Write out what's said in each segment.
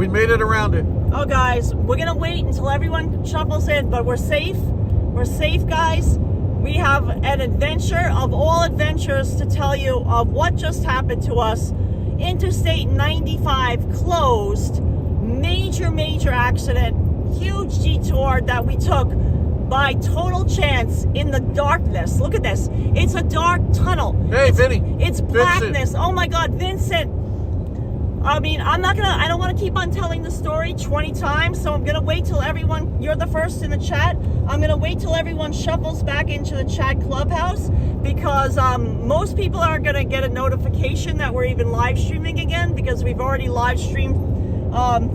we made it around it. Oh, guys, we're going to wait until everyone shuffles in, but we're safe. We're safe, guys. We have an adventure of all adventures to tell you of what just happened to us. Interstate 95 closed. Major accident. Huge detour that we took by total chance in the darkness. Look at this. It's a dark tunnel. Hey, Vinny. It's blackness. Vincent. Oh my God, Vincent. I mean, I don't want to keep on telling the story 20 times, so I'm going to wait till everyone, you're the first in the chat. I'm going to wait till everyone shuffles back into the chat clubhouse because most people are going to get a notification that we're even live streaming again because we've already live streamed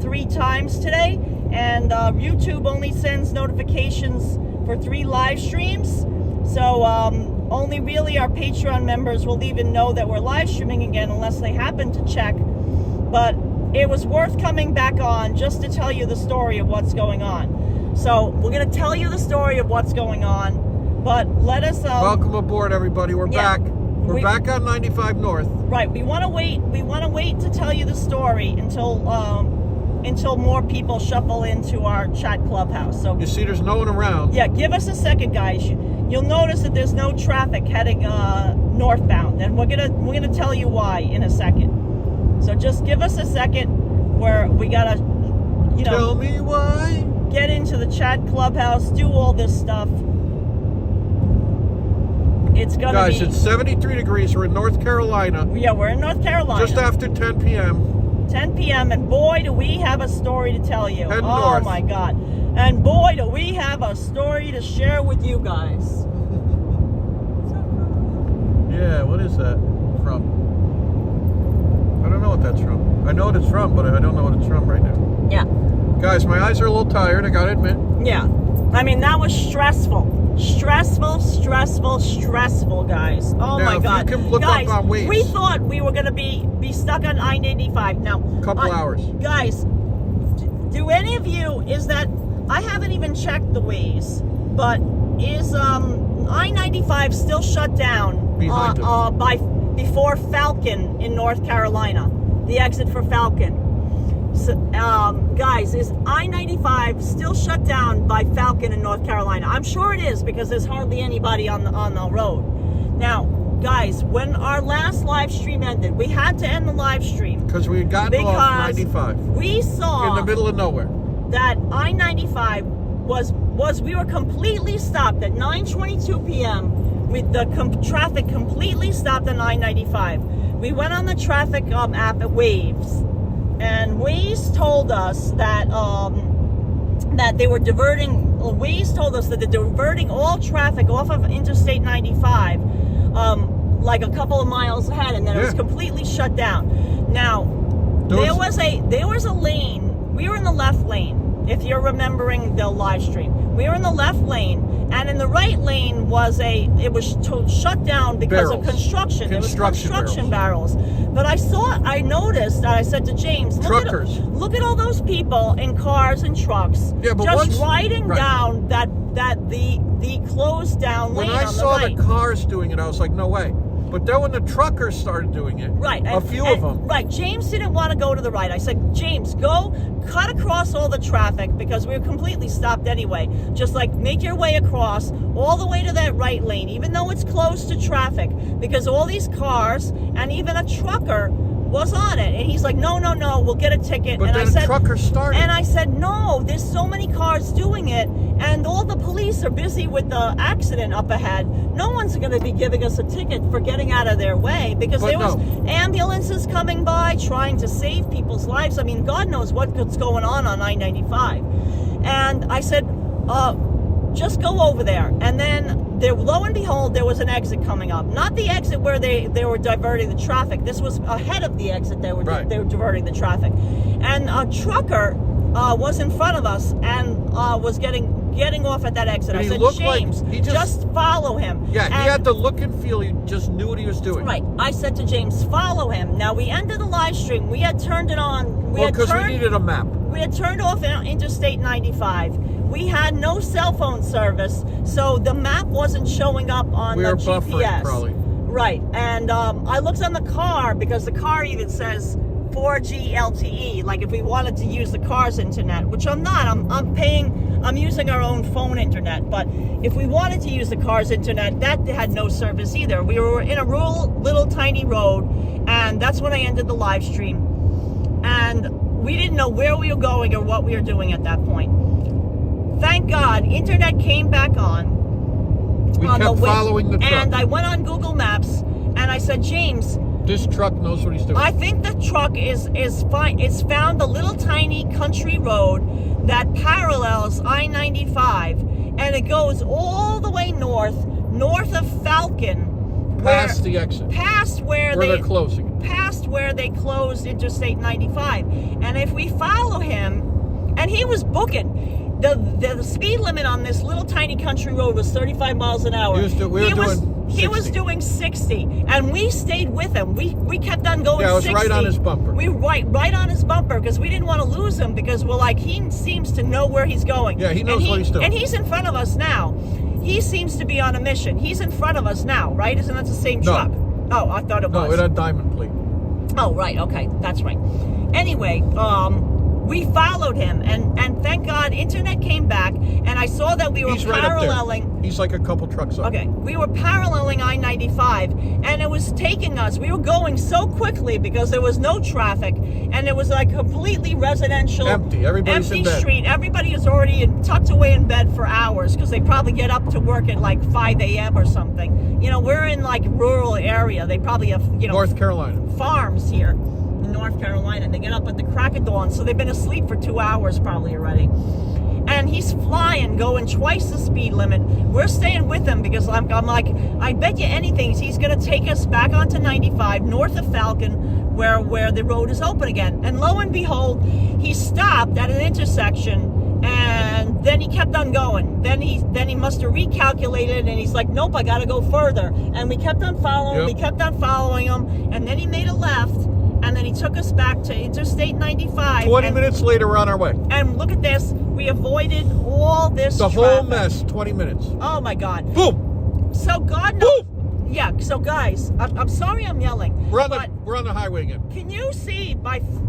3 times today. And YouTube only sends notifications for 3 live streams. So only really our Patreon members will even know that we're live streaming again unless they happen to check. But it was worth coming back on just to tell you the story of what's going on. So we're going to tell you the story of what's going on. But let us... Welcome aboard, everybody. We're back. We're back on 95 North. Right. We want to wait. We want to wait to tell you the story until more people shuffle into our chat clubhouse. So you see there's no one around. Yeah, give us a second, guys. You'll notice that there's no traffic heading northbound, and we're gonna tell you why in a second. So just give us a second where we gotta, tell me why. Get into the chat clubhouse, do all this stuff. It's gonna Guys, it's 73 degrees. We're in North Carolina. Yeah, we're in North Carolina. Just after 10 p.m. 10 p.m. and boy, do we have a story to tell you. Head oh north. My God. And boy, do we have a story to share with you guys. Yeah, what is that from? I don't know what that's from. I know what it's from, but I don't know what it's from right now. Yeah. Guys, my eyes are a little tired, I gotta admit. Yeah. I mean, that was stressful. Stressful, guys. Oh now, my God. You can look guys, up on Waze. We thought we were going to be stuck on I-95 now. Couple hours. Guys, do any of you, is that, I haven't even checked the Waze, but is I-95 still shut down behind us? Before Falcon in North Carolina, the exit for Falcon? So, guys, is I-95 still shut down by Falcon in North Carolina? I'm sure it is because there's hardly anybody on the road. Now, guys, when our last live stream ended, we had to end the live stream because we had gotten off 95. We saw in the middle of nowhere that I-95 we were completely stopped at 9:22 p.m. with the traffic completely stopped on I-95. We went on the traffic app at Waves, and Waze told us that that they were diverting. Waze told us that they're diverting all traffic off of Interstate 95, like a couple of miles ahead, and then it was completely shut down. Now, there was a lane. We were in the left lane. If you're remembering the live stream, we were in the left lane, and in the right lane was shut down because of construction. There was construction barrels. But I noticed, I said to James, look at all those people in cars and trucks, just riding down the closed down lane on the right. When I saw the cars doing it, I was like, no way. But then when the truckers started doing it, a few of them. Right, James didn't want to go to the right. I said, James, go cut across all the traffic because we were completely stopped anyway. Just like make your way across all the way to that right lane, even though it's close to traffic, because all these cars and even a trucker was on it. And he's like, no, we'll get a ticket. But then the trucker started. And I said, no, there's so many cars doing it, and all the police are busy with the accident up ahead. No one's going to be giving us a ticket for getting out of their way because there was ambulances coming by trying to save people's lives. I mean, God knows what's going on I-95. And I said, just go over there. And then lo and behold, there was an exit coming up. Not the exit where they were diverting the traffic. This was ahead of the exit. They were diverting the traffic. And a trucker was in front of us and was getting off at that exit. I said, James, just follow him. Yeah, he had the look and feel. He just knew what he was doing. Right. I said to James, follow him. Now, we ended the live stream. We had turned it on. Because we needed a map. We had turned off Interstate 95. We had no cell phone service, so the map wasn't showing up on the GPS. Buffering, probably. Right. And I looked on the car because the car even says 4G LTE, like if we wanted to use the car's internet, which I'm not. I'm using our own phone internet. But if we wanted to use the car's internet, that had no service either. We were in a rural, little tiny road, and that's when I ended the live stream. And we didn't know where we were going or what we were doing at that point. Thank God, internet came back on. We kept following the truck. And I went on Google Maps, and I said, James, this truck knows what he's doing. I think the truck is fine. It's found a little tiny country road that parallels I-95, and it goes all the way north of Falcon. Past the exit. Past where they're closing. Past where they closed Interstate 95. And if we follow him, and he was booking. The speed limit on this little tiny country road was 35 miles an hour. He was doing 60, and we stayed with him. We kept on going 60. Yeah, it was right on his bumper. We right on his bumper because we didn't want to lose him because we're like, he seems to know where he's going. Yeah, he knows what he's doing. And he's in front of us now. He seems to be on a mission. He's in front of us now, right? Isn't that the same truck? Oh, I thought it was. No, it had diamond plate. Oh, right. Okay, that's right. Anyway, we followed him, and thank God, internet came back, and I saw that we were paralleling. Right, he's like a couple trucks up. Okay, we were paralleling I-95, and it was taking us. We were going so quickly because there was no traffic, and it was like completely residential, empty. Everybody's in bed. Street. Everybody is already tucked away in bed for hours because they probably get up to work at like 5 a.m. or something. You know, we're in like rural area. They probably have North Carolina farms here. North Carolina, and they get up at the crack of dawn, so they've been asleep for 2 hours probably already. And he's flying, going twice the speed limit. We're staying with him because I'm like, I bet you anything he's going to take us back onto 95 north of Falcon, where the road is open again. And lo and behold, he stopped at an intersection, and then he kept on going. Then he must have recalculated, and he's like, nope, I got to go further. And we kept on following him. We kept on following him, and then he made a left. And then he took us back to Interstate 95. 20 minutes later, we're on our way. And look at this. We avoided all this traffic. Whole mess, 20 minutes. Oh, my God. Boom. So God knows. Boom. Yeah, so guys, I'm sorry I'm yelling. We're on the highway again. Can you see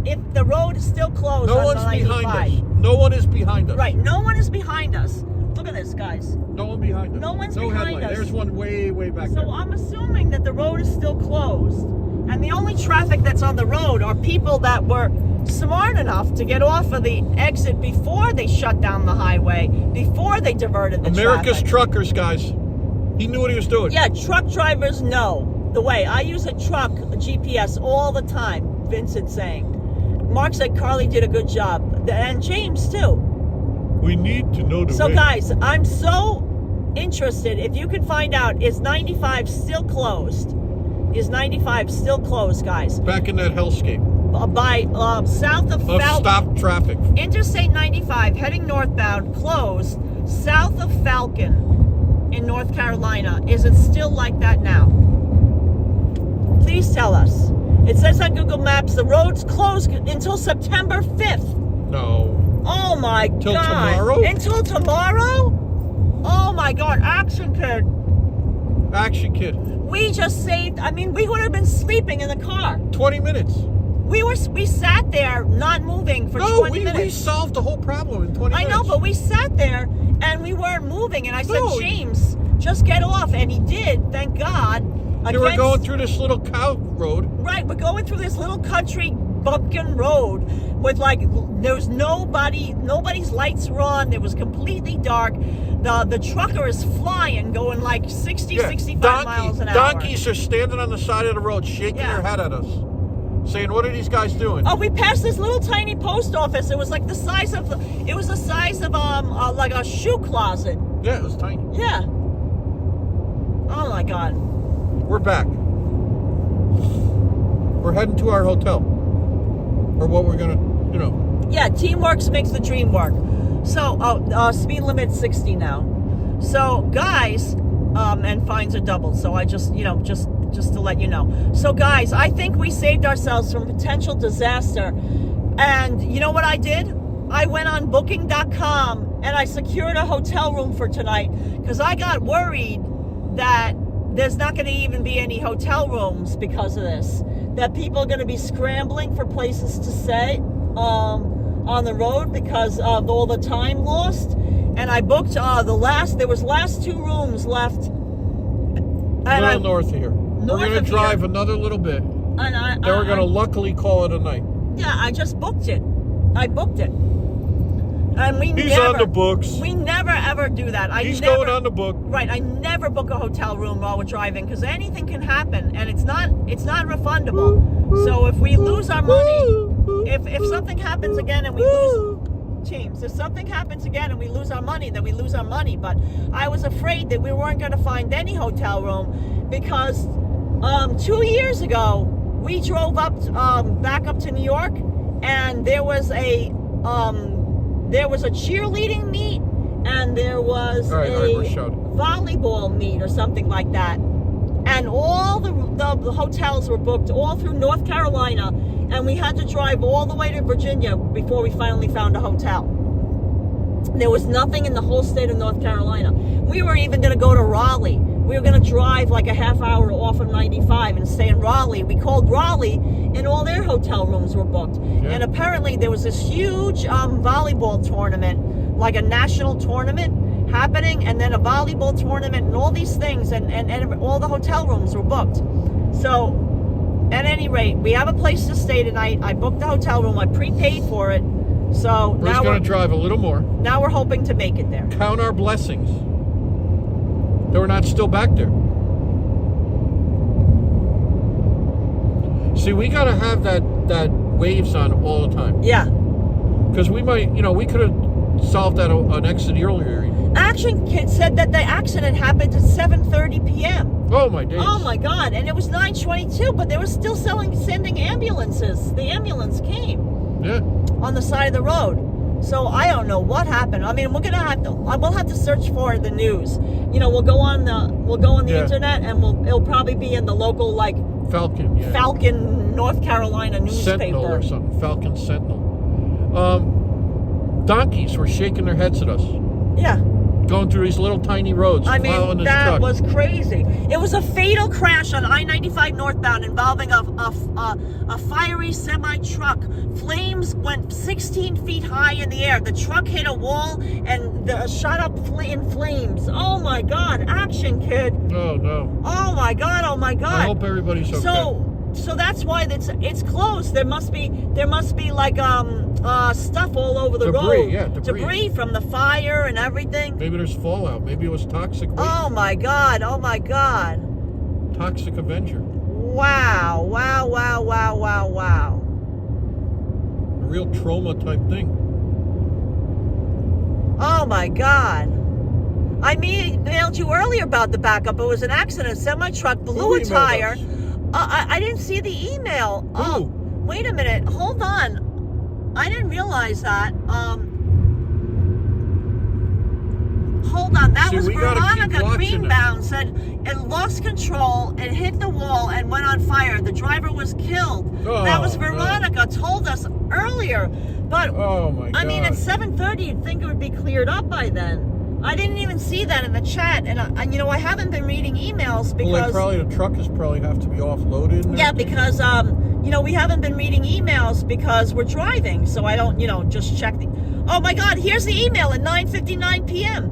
if the road is still closed no on one's 95? behind us. No one is behind us. Right, no one is behind us. Look at this, guys. No one behind us. No one's behind us. There's one way back there. So I'm assuming that the road is still closed. And the only traffic that's on the road are people that were smart enough to get off of the exit before they shut down the highway, before they diverted the America's traffic. truckers, guys. He knew what he was doing. Yeah, truck drivers know the way. I use a GPS all the time, Vincent's saying. Mark said Carly did a good job. And James, too. We need to know the way. So, guys, I'm so interested. If you can find out, is 95 still closed? Is 95 still closed, guys? Back in that hellscape. By south of Falcon. Stop traffic. Interstate 95 heading northbound closed south of Falcon in North Carolina. Is it still like that now? Please tell us. It says on Google Maps the road's closed until September 5th. No. Oh my God. Until tomorrow? Until tomorrow? Oh my God. Action Kid. Action Kid. We just saved, we would have been sleeping in the car. 20 minutes. We sat there not moving for 20 minutes. We solved the whole problem in 20 minutes. I know, but we sat there and we weren't moving. And I said, James, just get off. And he did, thank God. You were going through this little cow road. Right, we're going through this little country bumpkin road with there was nobody's lights were on. It was completely dark. The trucker is flying, going like 65 miles an hour. Donkeys are standing on the side of the road, shaking their head at us, saying, "What are these guys doing?" Oh, we passed this little tiny post office. It was like the size of like a shoe closet. Yeah, it was tiny. Yeah. Oh my God. We're back. We're heading to our hotel, or what we're gonna, Yeah, teamwork makes the dream work. So, speed limit 60 now. So, guys, and fines are doubled. So I just to let you know. So, guys, I think we saved ourselves from potential disaster. And you know what I did? I went on booking.com and I secured a hotel room for tonight because I got worried that there's not going to even be any hotel rooms because of this. that people are going to be scrambling for places to stay on the road because of all the time lost. And I booked there was last 2 rooms left. And north here. We're going to drive another little bit. And then we're going to luckily call it a night. Yeah, I just booked it. I booked it. And He's on the books. We never ever do that. He's going on the book. Right. I never book a hotel room while we're driving because anything can happen and it's not refundable. So if we lose our money, if something happens again and we lose James, if something happens again and we lose our money, then we lose our money. But I was afraid that we weren't going to find any hotel room because 2 years ago we drove up back up to New York and there was a cheerleading meet and there was a volleyball meet or something like that. And all the hotels were booked all through North Carolina, and we had to drive all the way to Virginia before we finally found a hotel. There was nothing in the whole state of North Carolina. We were even going to go to Raleigh. We were going to drive like a half hour off of 95 and stay in Raleigh. We called Raleigh, and all their hotel rooms were booked. Yeah. And apparently there was this huge volleyball tournament, like a national tournament happening, and then a volleyball tournament and all these things, and all the hotel rooms were booked. So at any rate, we have a place to stay tonight. I booked the hotel room. I prepaid for it. So we're just going to drive a little more. Now we're hoping to make it there. Count our blessings that we're not still back there. See, we got to have that waves on all the time. Yeah. Because we might, we could have solved that an exit earlier. Action Kid said that the accident happened at 7:30 p.m. Oh my days. Oh my God. And it was 9:22, but they were still sending ambulances. The ambulance came. Yeah. On the side of the road. So I don't know what happened. I mean, we'll have to search for the news. We'll go on the internet and it'll probably be in the local Falcon, North Carolina newspaper. Sentinel or something. Falcon Sentinel. Donkeys were shaking their heads at us. Yeah. Going through these little tiny roads. I mean, that was crazy. It was a fatal crash on I-95 northbound involving a fiery semi-truck. Flames went 16 feet high in the air. The truck hit a wall and shot up in flames. Oh my God, Action Kid. Oh no. Oh my God, oh my God. I hope everybody's okay. So that's why it's closed. There must be like stuff all over the road. Yeah, debris from the fire and everything. Maybe there's fallout. Maybe it was toxic waste. Oh my God. Oh my God. Toxic Avenger. Wow. Wow, wow, wow, wow, wow. A real trauma type thing. Oh my God. I emailed you earlier about the backup. It was an accident. A semi-truck blew a tire. I didn't see the email. Oh, wait a minute. Hold on. I didn't realize that. Hold on. That was Veronica Greenbound said it lost control and hit the wall and went on fire. The driver was killed. Oh, that was Veronica told us earlier. But oh my God. I mean, at 7:30, you'd think it would be cleared up by then. I didn't even see that in the chat, and I haven't been reading emails because the truck is probably have to be offloaded. Yeah, because we haven't been reading emails because we're driving, so I don't just check the. Oh my God, here's the email at 9:59 p.m.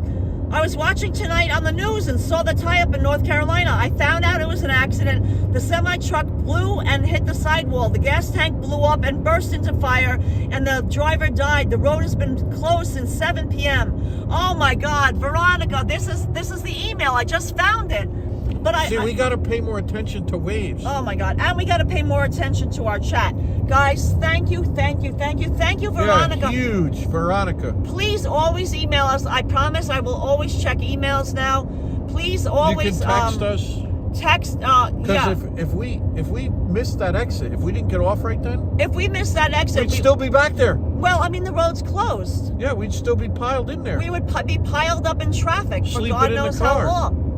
I was watching tonight on the news and saw the tie-up in North Carolina. I found out it was an accident. The semi-truck blew and hit the sidewall. The gas tank blew up and burst into fire, and the driver died. The road has been closed since 7 p.m. Oh my God, Veronica, this is the email. I just found it. But we got to pay more attention to waves. Oh my God, and we got to pay more attention to our chat. Guys, thank you, Veronica. Yeah, huge, Veronica. Please always email us. I promise I will always check emails now. Please always you can text us. Because if we missed that exit, if we didn't get off right then, if we missed that exit, we'd still be back there. Well, I mean, the road's closed. Yeah, we'd still be piled in there. We would be piled up in traffic for God knows how long.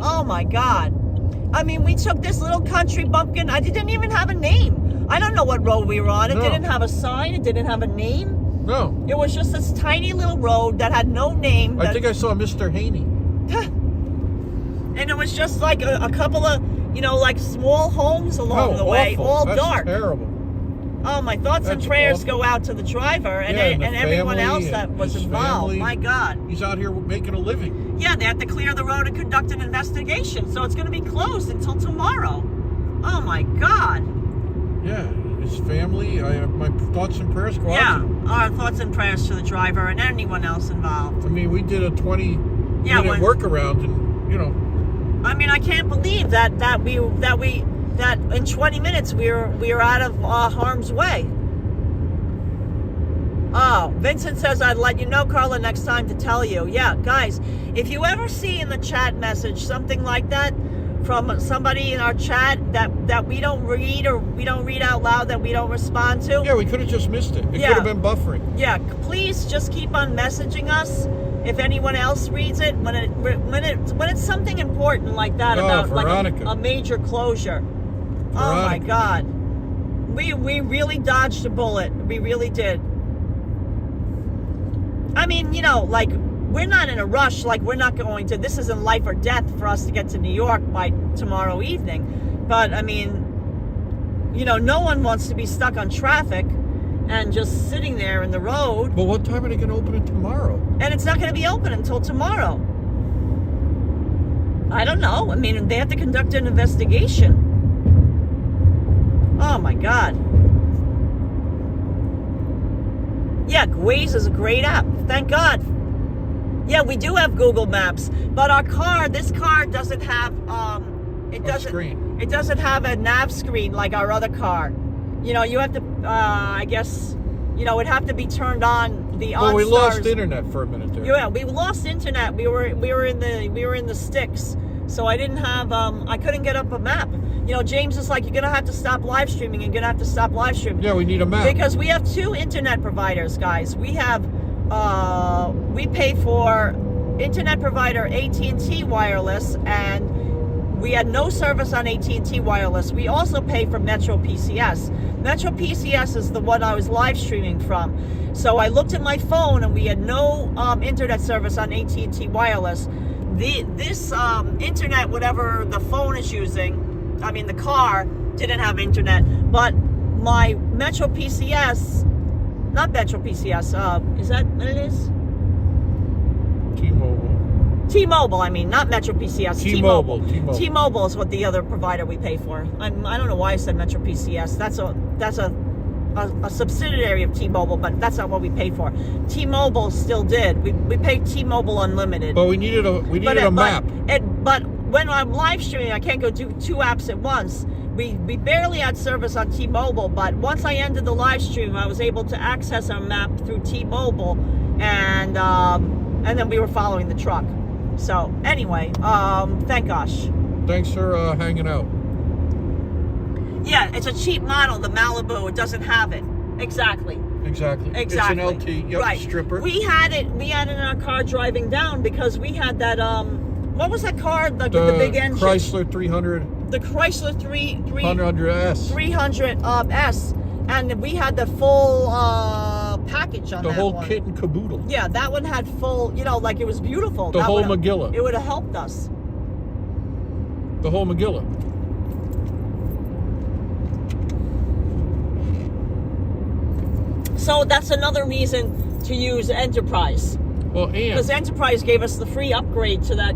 Oh my God. I mean, we took this little country bumpkin. It didn't even have a name. I don't know what road we were on. It didn't have a sign. It didn't have a name. No. It was just this tiny little road that had no name. I think I saw Mr. Haney. And it was just like a couple of you know, like small homes along the way, awful. all That's dark. terrible. Oh, my thoughts and That's prayers awful. go out to the driver and, and everyone else that was involved. My God. He's out here making a living. Yeah, they have to clear the road and conduct an investigation, so it's going to be closed until tomorrow. Oh, my God. Yeah, his family, I have my thoughts and prayers go out to him. Our thoughts and prayers to the driver and anyone else involved. I mean, we did a 20-minute workaround, and you know. I mean, I can't believe that in 20 minutes we were out of harm's way. Oh, Vincent says, I'd let you know, Karla, next time to tell you. Yeah, guys, if you ever see in the chat message something like that from somebody in our chat that we don't read or we don't read out loud, that we don't respond to. Yeah, we could have just missed it. It could have been buffering. Yeah, please just keep on messaging us if anyone else reads it when it's something important like that, about like a major closure. Veronica. Oh my God, we really dodged a bullet. We really did. I mean, you know, like, we're not in a rush. Like, we're not going to, this isn't life or death for us to get to New York by tomorrow evening. But I mean, you know, no one wants to be stuck on traffic and just sitting there in the road. But what time are they going to open it tomorrow? And it's not going to be open until tomorrow. I don't know. I mean, they have to conduct an investigation. Oh my God. Yeah, Waze is a great app. Thank God. Yeah, we do have Google Maps, but this car doesn't have it doesn't have a nav screen like our other car. You know, you have to I guess, you know, it'd have to be turned on the Well, we lost internet for a minute there. Yeah, we lost internet. We were in the sticks. So I didn't have I couldn't get up a map. You know, James is like, you're going to have to stop live streaming. You're going to have to stop live streaming. Yeah, we need a map. Because we have 2 internet providers, guys. We have, we pay for internet provider AT&T Wireless, and we had no service on AT&T Wireless. We also pay for Metro PCS. Metro PCS is the one I was live streaming from. So I looked at my phone, and we had no internet service on AT&T Wireless. This internet, whatever the phone is using, I mean, the car didn't have internet, but my Metro PCS, not Metro PCS, is that what it is? T-Mobile. T-Mobile, I mean, not Metro PCS. T-Mobile. T-Mobile is what the other provider we pay for. I don't know why I said Metro PCS. That's a subsidiary of T-Mobile, but that's not what we pay for. T-Mobile still did. We paid T-Mobile Unlimited. But we needed a map. But when I'm live streaming, I can't go do 2 apps at once. We barely had service on T-Mobile, but once I ended the live stream, I was able to access our map through T-Mobile, and then we were following the truck. So anyway, thank gosh. Thanks for hanging out. Yeah, it's a cheap model, the Malibu. It doesn't have it. Exactly. It's an LT. Yep, right. Stripper. We had it in our car driving down because we had that what was that car? The big engine. Chrysler 300. The Chrysler 300S. 300S, and we had the full package on that one. The whole kit and caboodle. Yeah, that one had full, you know, like it was beautiful. The whole Megillah. It would have helped us. The whole Megillah. So that's another reason to use Enterprise. Well, and because Enterprise gave us the free upgrade to that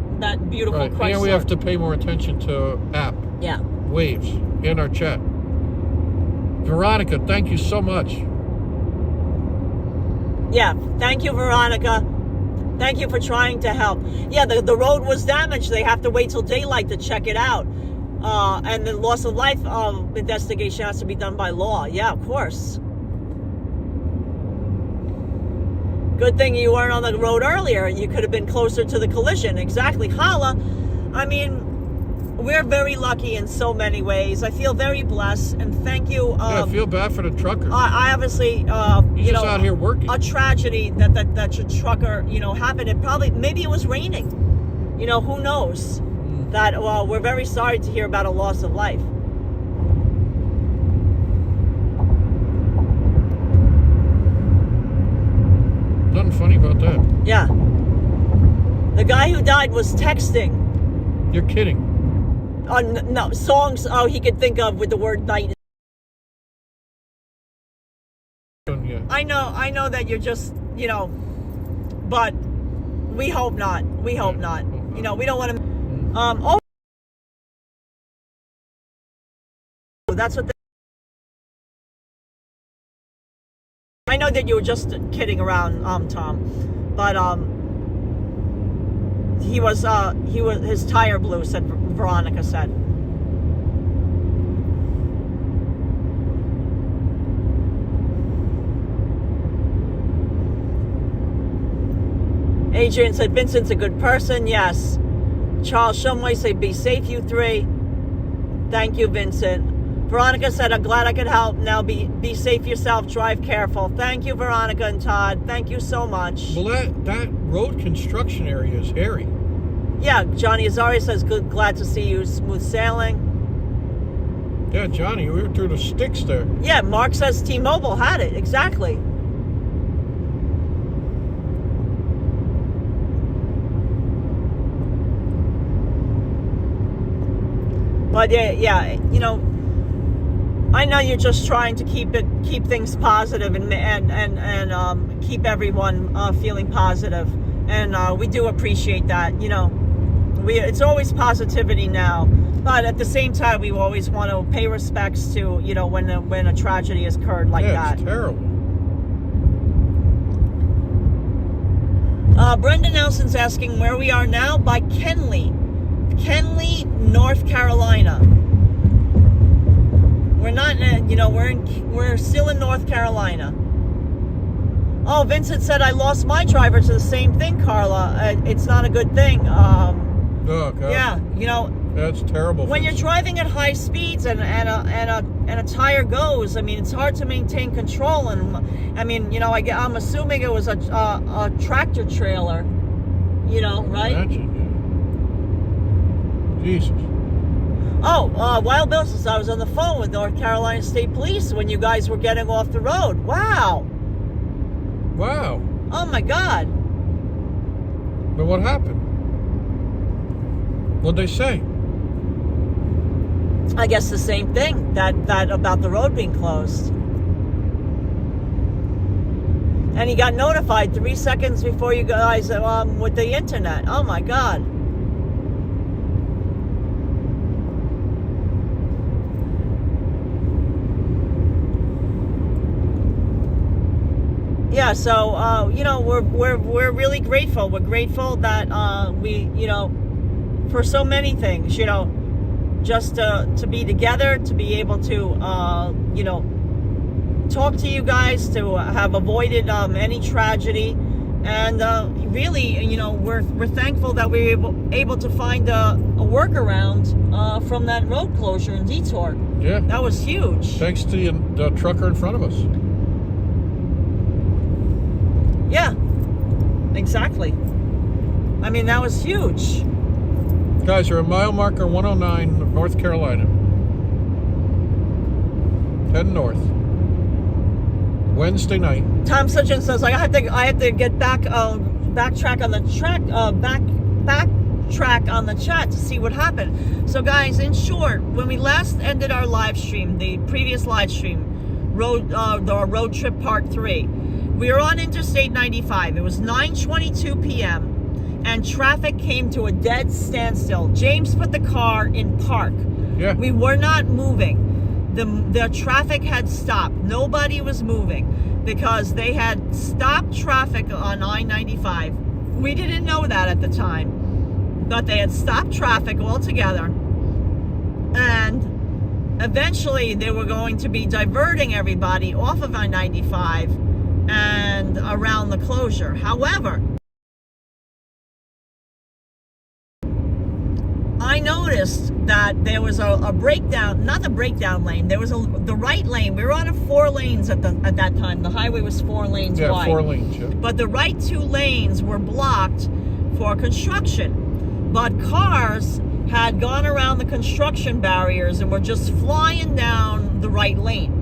beautiful Chrysler. And we have to pay more attention to app. Yeah. Waves in our chat. Veronica, thank you so much. Yeah, thank you, Veronica. Thank you for trying to help. Yeah, the road was damaged. They have to wait till daylight to check it out. And the loss of life investigation has to be done by law. Yeah, of course. Good thing you weren't on the road earlier. You could have been closer to the collision. Exactly. Karla, I mean, we're very lucky in so many ways. I feel very blessed, and thank you. I feel bad for the trucker. I obviously, He's just out here working. A tragedy that your trucker, happened. Maybe it was raining. Who knows? That, we're very sorry to hear about a loss of life. Nothing funny about that. Yeah. The guy who died was texting. You're kidding. no, songs he could think of with the word night. Yeah. I know that you're just, but we hope not. We hope not. We don't want to. That's what. I know that you were just kidding around, Tom, but his tire blew. Said Veronica said. Adrian said, Vincent's a good person. Yes. Charles Shumway said, be safe, you three. Thank you, Vincent. Veronica said, I'm glad I could help. Now be safe yourself. Drive careful. Thank you, Veronica and Todd. Thank you so much. Well, that road construction area is hairy. Yeah, Johnny Azari says, glad to see you. Smooth sailing. Yeah, Johnny, we were through the sticks there. Yeah, Mark says T-Mobile had it. Exactly. But yeah, I know you're just trying to keep things positive and keep everyone feeling positive, and we do appreciate that. It's always positivity now, but at the same time, we always want to pay respects to when a tragedy has occurred like that. It's terrible. Brenda Nelson's asking where we are now. By Kenley, North Carolina. We're not, we're still in North Carolina. Oh, Vincent said I lost my driver to the same thing, Karla. It's not a good thing. Oh God. Yeah, that's terrible. When you're driving at high speeds and a tire goes, I mean, it's hard to maintain control. And I mean, I'm assuming it was a tractor trailer. Right? Imagine, yeah. Jesus. Oh, Wild Bill says I was on the phone with North Carolina State Police when you guys were getting off the road. Wow. Wow. Oh my God. But what happened? What'd they say? I guess the same thing. That about the road being closed. And he got notified 3 seconds before you guys with the internet. Oh my God. Yeah, so we're really grateful. We're grateful that we for so many things, just to be together, to be able to talk to you guys, to have avoided any tragedy, and really, we're thankful that we were able to find a workaround from that road closure in Detour. Yeah, that was huge. Thanks to the trucker in front of us. Yeah, exactly. I mean, that was huge. Guys, we're at mile marker 109 of North Carolina. Heading north. Wednesday night. Tom Sitchin says I have to get backtrack on the backtrack on the chat to see what happened. So guys, in short, when we last ended our live stream, the previous live stream, the road trip part 3. We were on Interstate 95. It was 9:22 p.m. and traffic came to a dead standstill. James put the car in park. Yeah. We were not moving. The traffic had stopped. Nobody was moving because they had stopped traffic on I-95. We didn't know that at the time, but they had stopped traffic altogether. And eventually they were going to be diverting everybody off of I-95 and around the closure. However, I noticed that there was a breakdown, not the breakdown lane, there was the right lane. We were on 4 lanes at that time. The highway was 4 lanes wide. Yeah, 4 lanes, yeah. But the right 2 lanes were blocked for construction. But cars had gone around the construction barriers and were just flying down the right lane.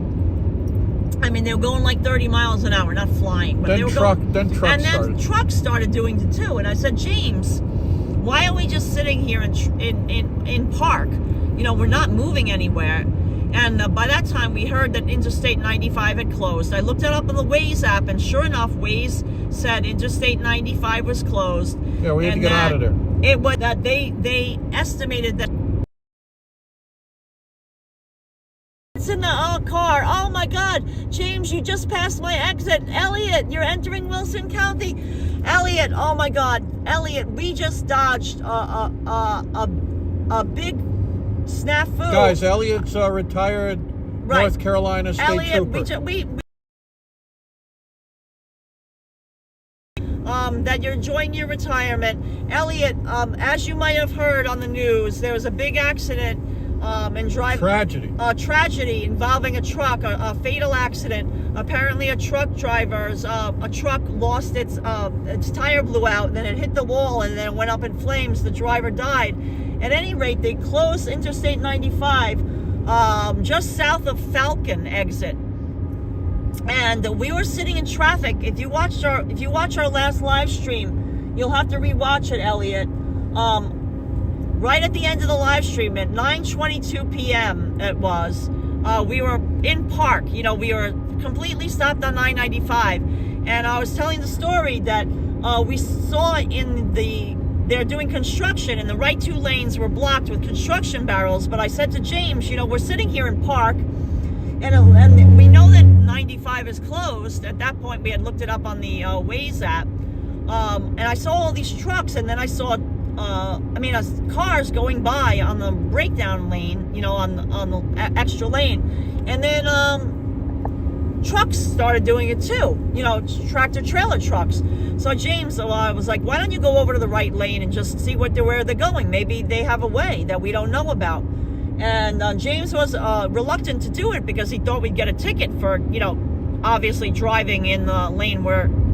I mean, they were going like 30 miles an hour, not flying. But then they were trucks started. Trucks started doing it too. And I said, James, why are we just sitting here in park? You know, we're not moving anywhere. And by that time, we heard that Interstate 95 had closed. I looked it up on the Waze app, and sure enough, Waze said Interstate 95 was closed. Yeah, we had to get out of there. It was that they estimated that it's in the car. Oh my God, James, you just passed my exit. Elliot, you're entering Wilson County. Elliot, oh my God, Elliot, we just dodged a big snafu. Guys, Elliot's retired North Carolina State Trooper. That you're enjoying your retirement. Elliot, as you might have heard on the news, there was a big accident and tragedy involving a truck, a fatal accident. Apparently a truck lost its tire, blew out, and then it hit the wall and then it went up in flames. The driver died. At any rate, they closed Interstate 95 just south of Falcon exit. And we were sitting in traffic. If you watch our last live stream, you'll have to rewatch it, Elliot. Right at the end of the live stream at 9:22 p.m. it was. We were in park. You know, we were completely stopped on 995, and I was telling the story that we saw they're doing construction, and the right two lanes were blocked with construction barrels. But I said to James, you know, we're sitting here in park, and we know that 95 is closed. At that point, we had looked it up on the Waze app, and I saw all these trucks, and then I saw, cars going by on the breakdown lane, you know, on the extra lane, and then trucks started doing it too, you know, tractor trailer trucks. So James, I was like, why don't you go over to the right lane and just see where they're going? Maybe they have a way that we don't know about. And James was reluctant to do it because he thought we'd get a ticket for, you know, obviously driving in the lane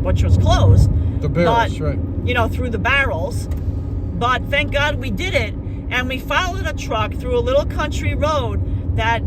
which was closed. The barrels, right. You know, through the barrels. But thank God we did it. And we followed a truck through a little country road that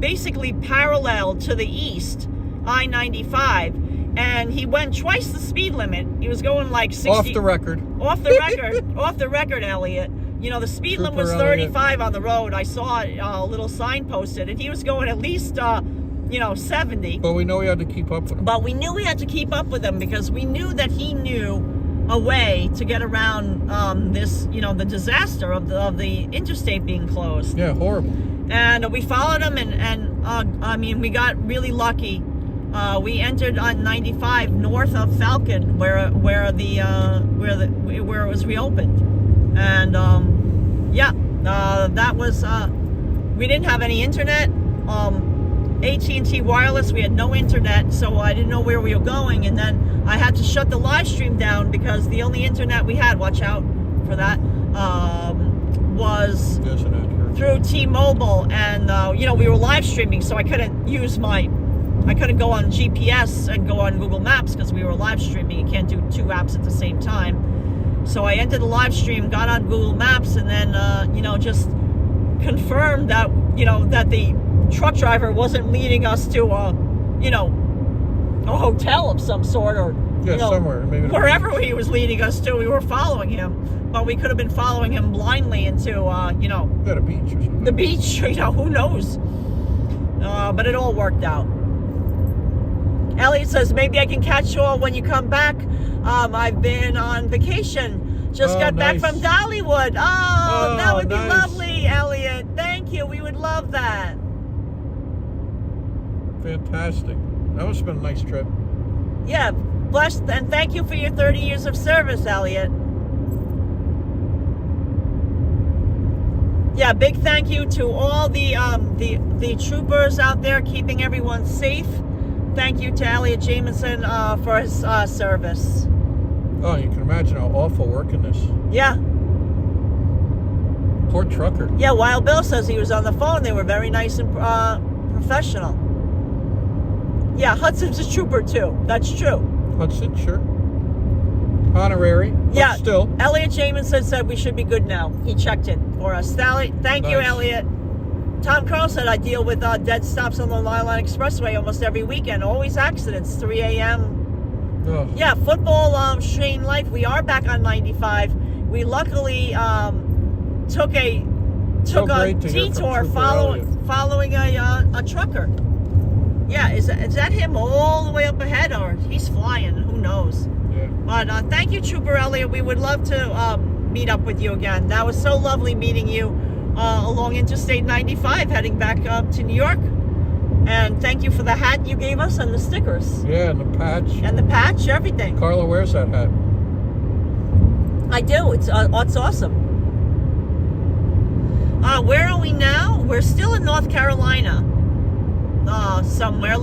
basically paralleled to the east, I-95. And he went twice the speed limit. He was going like 60. Off the record. Off the record, Elliot. You know, the speed limit was 35 on the road. I saw a little sign posted, and he was going at least, 70. But we know we had to keep up with him. But we knew we had to keep up with him because we knew that he knew a way to get around this, you know, the disaster of the interstate being closed. Yeah, horrible. And we followed him, and we got really lucky. We entered on 95 north of Falcon, where it was reopened. And that was we didn't have any internet. AT&T wireless, we had no internet, so I didn't know where we were going. And then I had to shut the live stream down because the only internet we had, watch out for that, was through T-Mobile. And we were live streaming, so I couldn't go on GPS and go on Google Maps because we were live streaming. You can't do two apps at the same time. So I entered the live stream, got on Google Maps, and then, just confirmed that, that the truck driver wasn't leading us to a hotel of some sort, or, somewhere. Maybe wherever he was leading us to, we were following him. But we could have been following him blindly into, At a beach or something. The beach, who knows? But it all worked out. Elliot says, maybe I can catch you all when you come back. I've been on vacation. Just got back from Dollywood. Oh, that would be lovely, Elliot. Thank you. We would love that. Fantastic. That must have been a nice trip. Yeah. Blessed, and thank you for your 30 years of service, Elliot. Yeah, big thank you to all the troopers out there keeping everyone safe. Thank you to Elliot Jameson for his service. Oh, you can imagine how awful working this. Yeah. Poor trucker. Yeah, Wild Bill says he was on the phone. They were very nice and professional. Yeah, Hudson's a trooper too. That's true. Hudson, sure. Honorary, but still. Elliot Jameson said we should be good now. He checked it for us. Thank you, Elliot. Tom Carl said, I deal with dead stops on the Long Island Expressway almost every weekend. Always accidents, 3 a.m. Ugh. Yeah, football, Shane Life. We are back on 95. We luckily took a detour following a trucker. Yeah, is that him all the way up ahead, or he's flying? Who knows? Yeah. But thank you, Trooper Elliot. We would love to meet up with you again. That was so lovely meeting you along Interstate 95, heading back up to New York. And thank you for the hat you gave us and the stickers. Yeah, and the patch. And the patch, everything. Karla wears that hat. I do. It's awesome. Where are we now? We're still in North Carolina. Somewhere.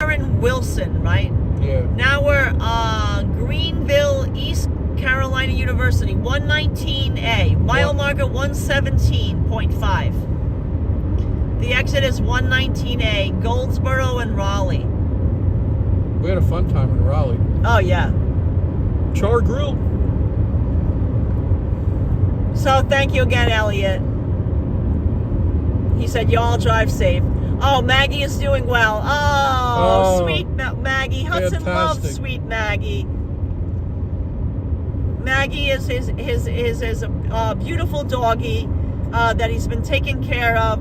We're in Wilson, right? Yeah. Now we're Greenville, East Carolina University, 119A, mile marker 117.5. The exit is 119A, Goldsboro and Raleigh. We had a fun time in Raleigh. Oh, yeah. Char Grill. So thank you again, Elliot. He said, you all drive safe. Oh, Maggie is doing well. Oh, sweet Maggie. Hudson loves sweet Maggie. Maggie is his beautiful doggy that he's been taking care of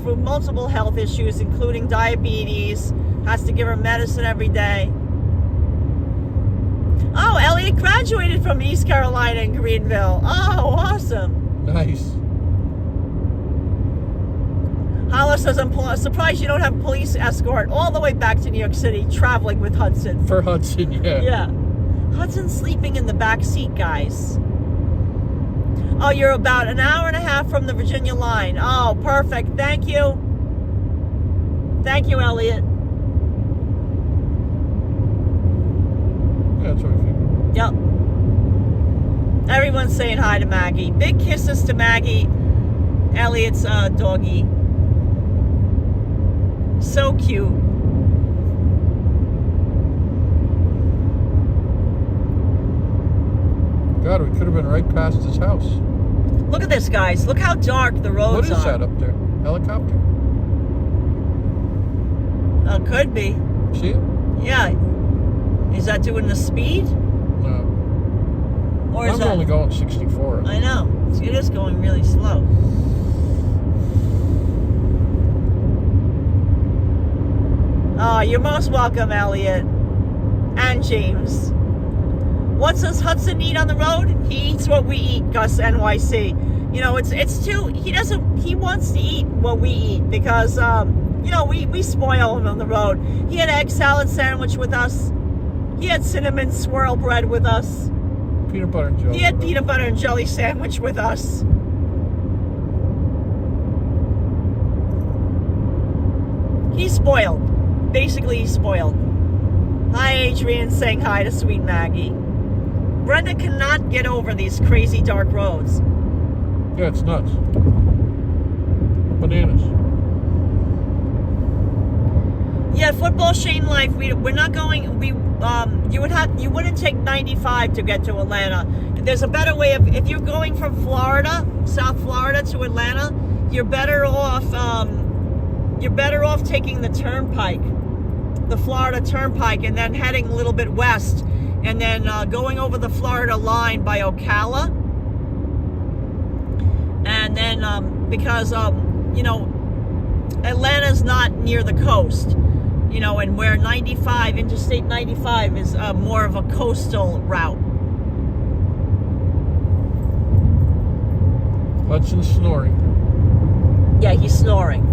through multiple health issues, including diabetes. Has to give her medicine every day. Oh, Elliot graduated from East Carolina in Greenville. Oh, awesome. Nice. Hala says, I'm surprised you don't have police escort all the way back to New York City traveling with Hudson. For Hudson, yeah. Yeah. Hudson's sleeping in the back seat, guys. Oh, you're about an hour and a half from the Virginia line. Oh, perfect. Thank you. Thank you, Elliot. Yeah, that's what I figured. Yep. Everyone's saying hi to Maggie. Big kisses to Maggie, Elliot's doggy. So cute. God, we could have been right past his house. Look at this, guys. Look how dark the roads are. What is that up there? Helicopter? Could be. See it? Yeah. Is that doing the speed? No. Or is I'm that only going 64. I know. It is going really slow. Oh, you're most welcome, Elliot. And James. What does Hudson need on the road? He eats what we eat, Gus NYC. You know, it's too, he wants to eat what we eat because, you know, we spoil him on the road. He had an egg salad sandwich with us. He had cinnamon swirl bread with us. Peanut butter and jelly. He had peanut butter and jelly sandwich with us. He's spoiled. Basically, he's spoiled. Hi, Adrian, saying hi to sweet Maggie. Brenda cannot get over these crazy dark roads. Yeah, it's nuts. Bananas. Yeah, football Shane life. We're not going. You wouldn't take 95 to get to Atlanta. There's a better way of, if you're going from Florida, South Florida to Atlanta, you're better off taking the turnpike, the Florida Turnpike, and then heading a little bit west, and then going over the Florida line by Ocala, and then because you know, Atlanta's not near the coast, you know, and where Interstate 95 is more of a coastal route. Hudson's snoring. Yeah, he's snoring.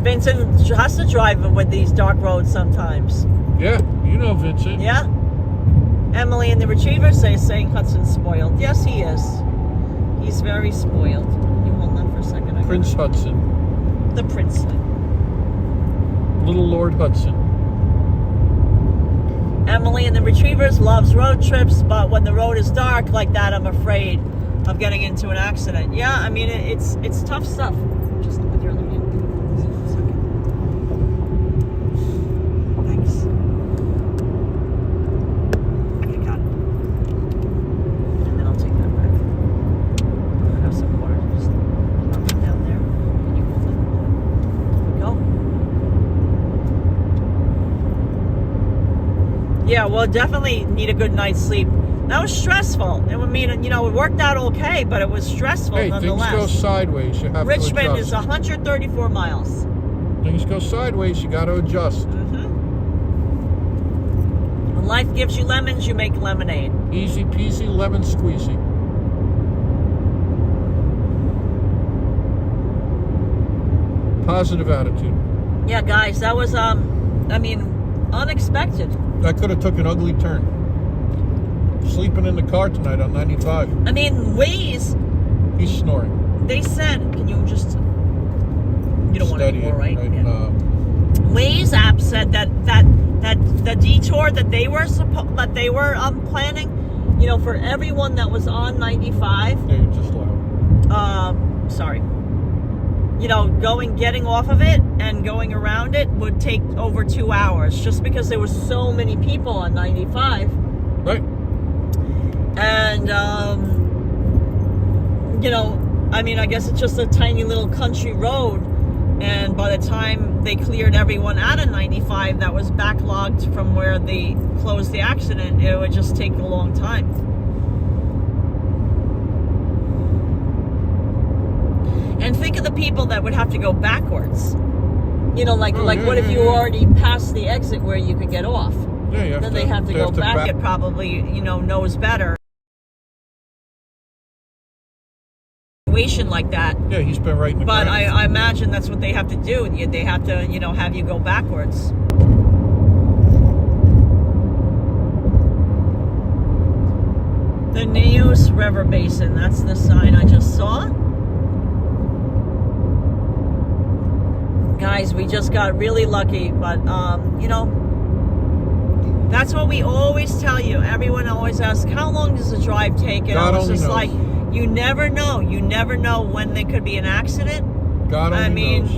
Vincent has to drive with these dark roads sometimes. Yeah, you know Vincent. Yeah. Emily and the Retriever saying Hudson's spoiled. Yes, he is. He's very spoiled. You hold on for a second. Prince Hudson. The princeling. Little Lord Hudson. Emily and the Retrievers loves road trips, but when the road is dark like that, I'm afraid of getting into an accident. Yeah, I mean, it's tough stuff. Just with your little hand. Thanks. Okay, got it. And then I'll take that back. I have some water. Just drop it down there. Can you hold it? There we go. Yeah, well, definitely need a good night's sleep. That was stressful. I mean, you know, it worked out okay, but it was stressful nonetheless. Things go sideways. You have Richmond to adjust. is 134 miles. Things go sideways. You got to adjust. When life gives you lemons, you make lemonade. Easy peasy, lemon squeezy. Positive attitude. Yeah, guys, that was, I mean, unexpected. That could have took an ugly turn. Sleeping in the car tonight on 95. I mean, Waze, He's snoring. they said, can you just, you don't want Steady any more, right? it. Yeah. Waze app said that the detour that they were planning, you know, for everyone that was on 95. Yeah, you're just loud. Sorry. You know, getting off of it and going around it would take over 2 hours, just because there were so many people on 95. Right. And you know, I mean, I guess it's just a tiny little country road. And by the time they cleared everyone out of 95 that was backlogged from where they closed the accident, it would just take a long time. And think of the people that would have to go backwards. You know, what if you already passed the exit where you could get off? Yeah, you have Then they have to go back. It probably, you know, knows better. Situation like that. Yeah, he's been right in the But ground. I imagine that's what they have to do. They have to, you know, have you go backwards. The Neos River Basin, that's the sign I just saw. Guys, we just got really lucky, but, you know, that's what we always tell you. Everyone always asks, how long does the drive take? And God I was only just knows. like, you never know. You never know when there could be an accident. God only knows.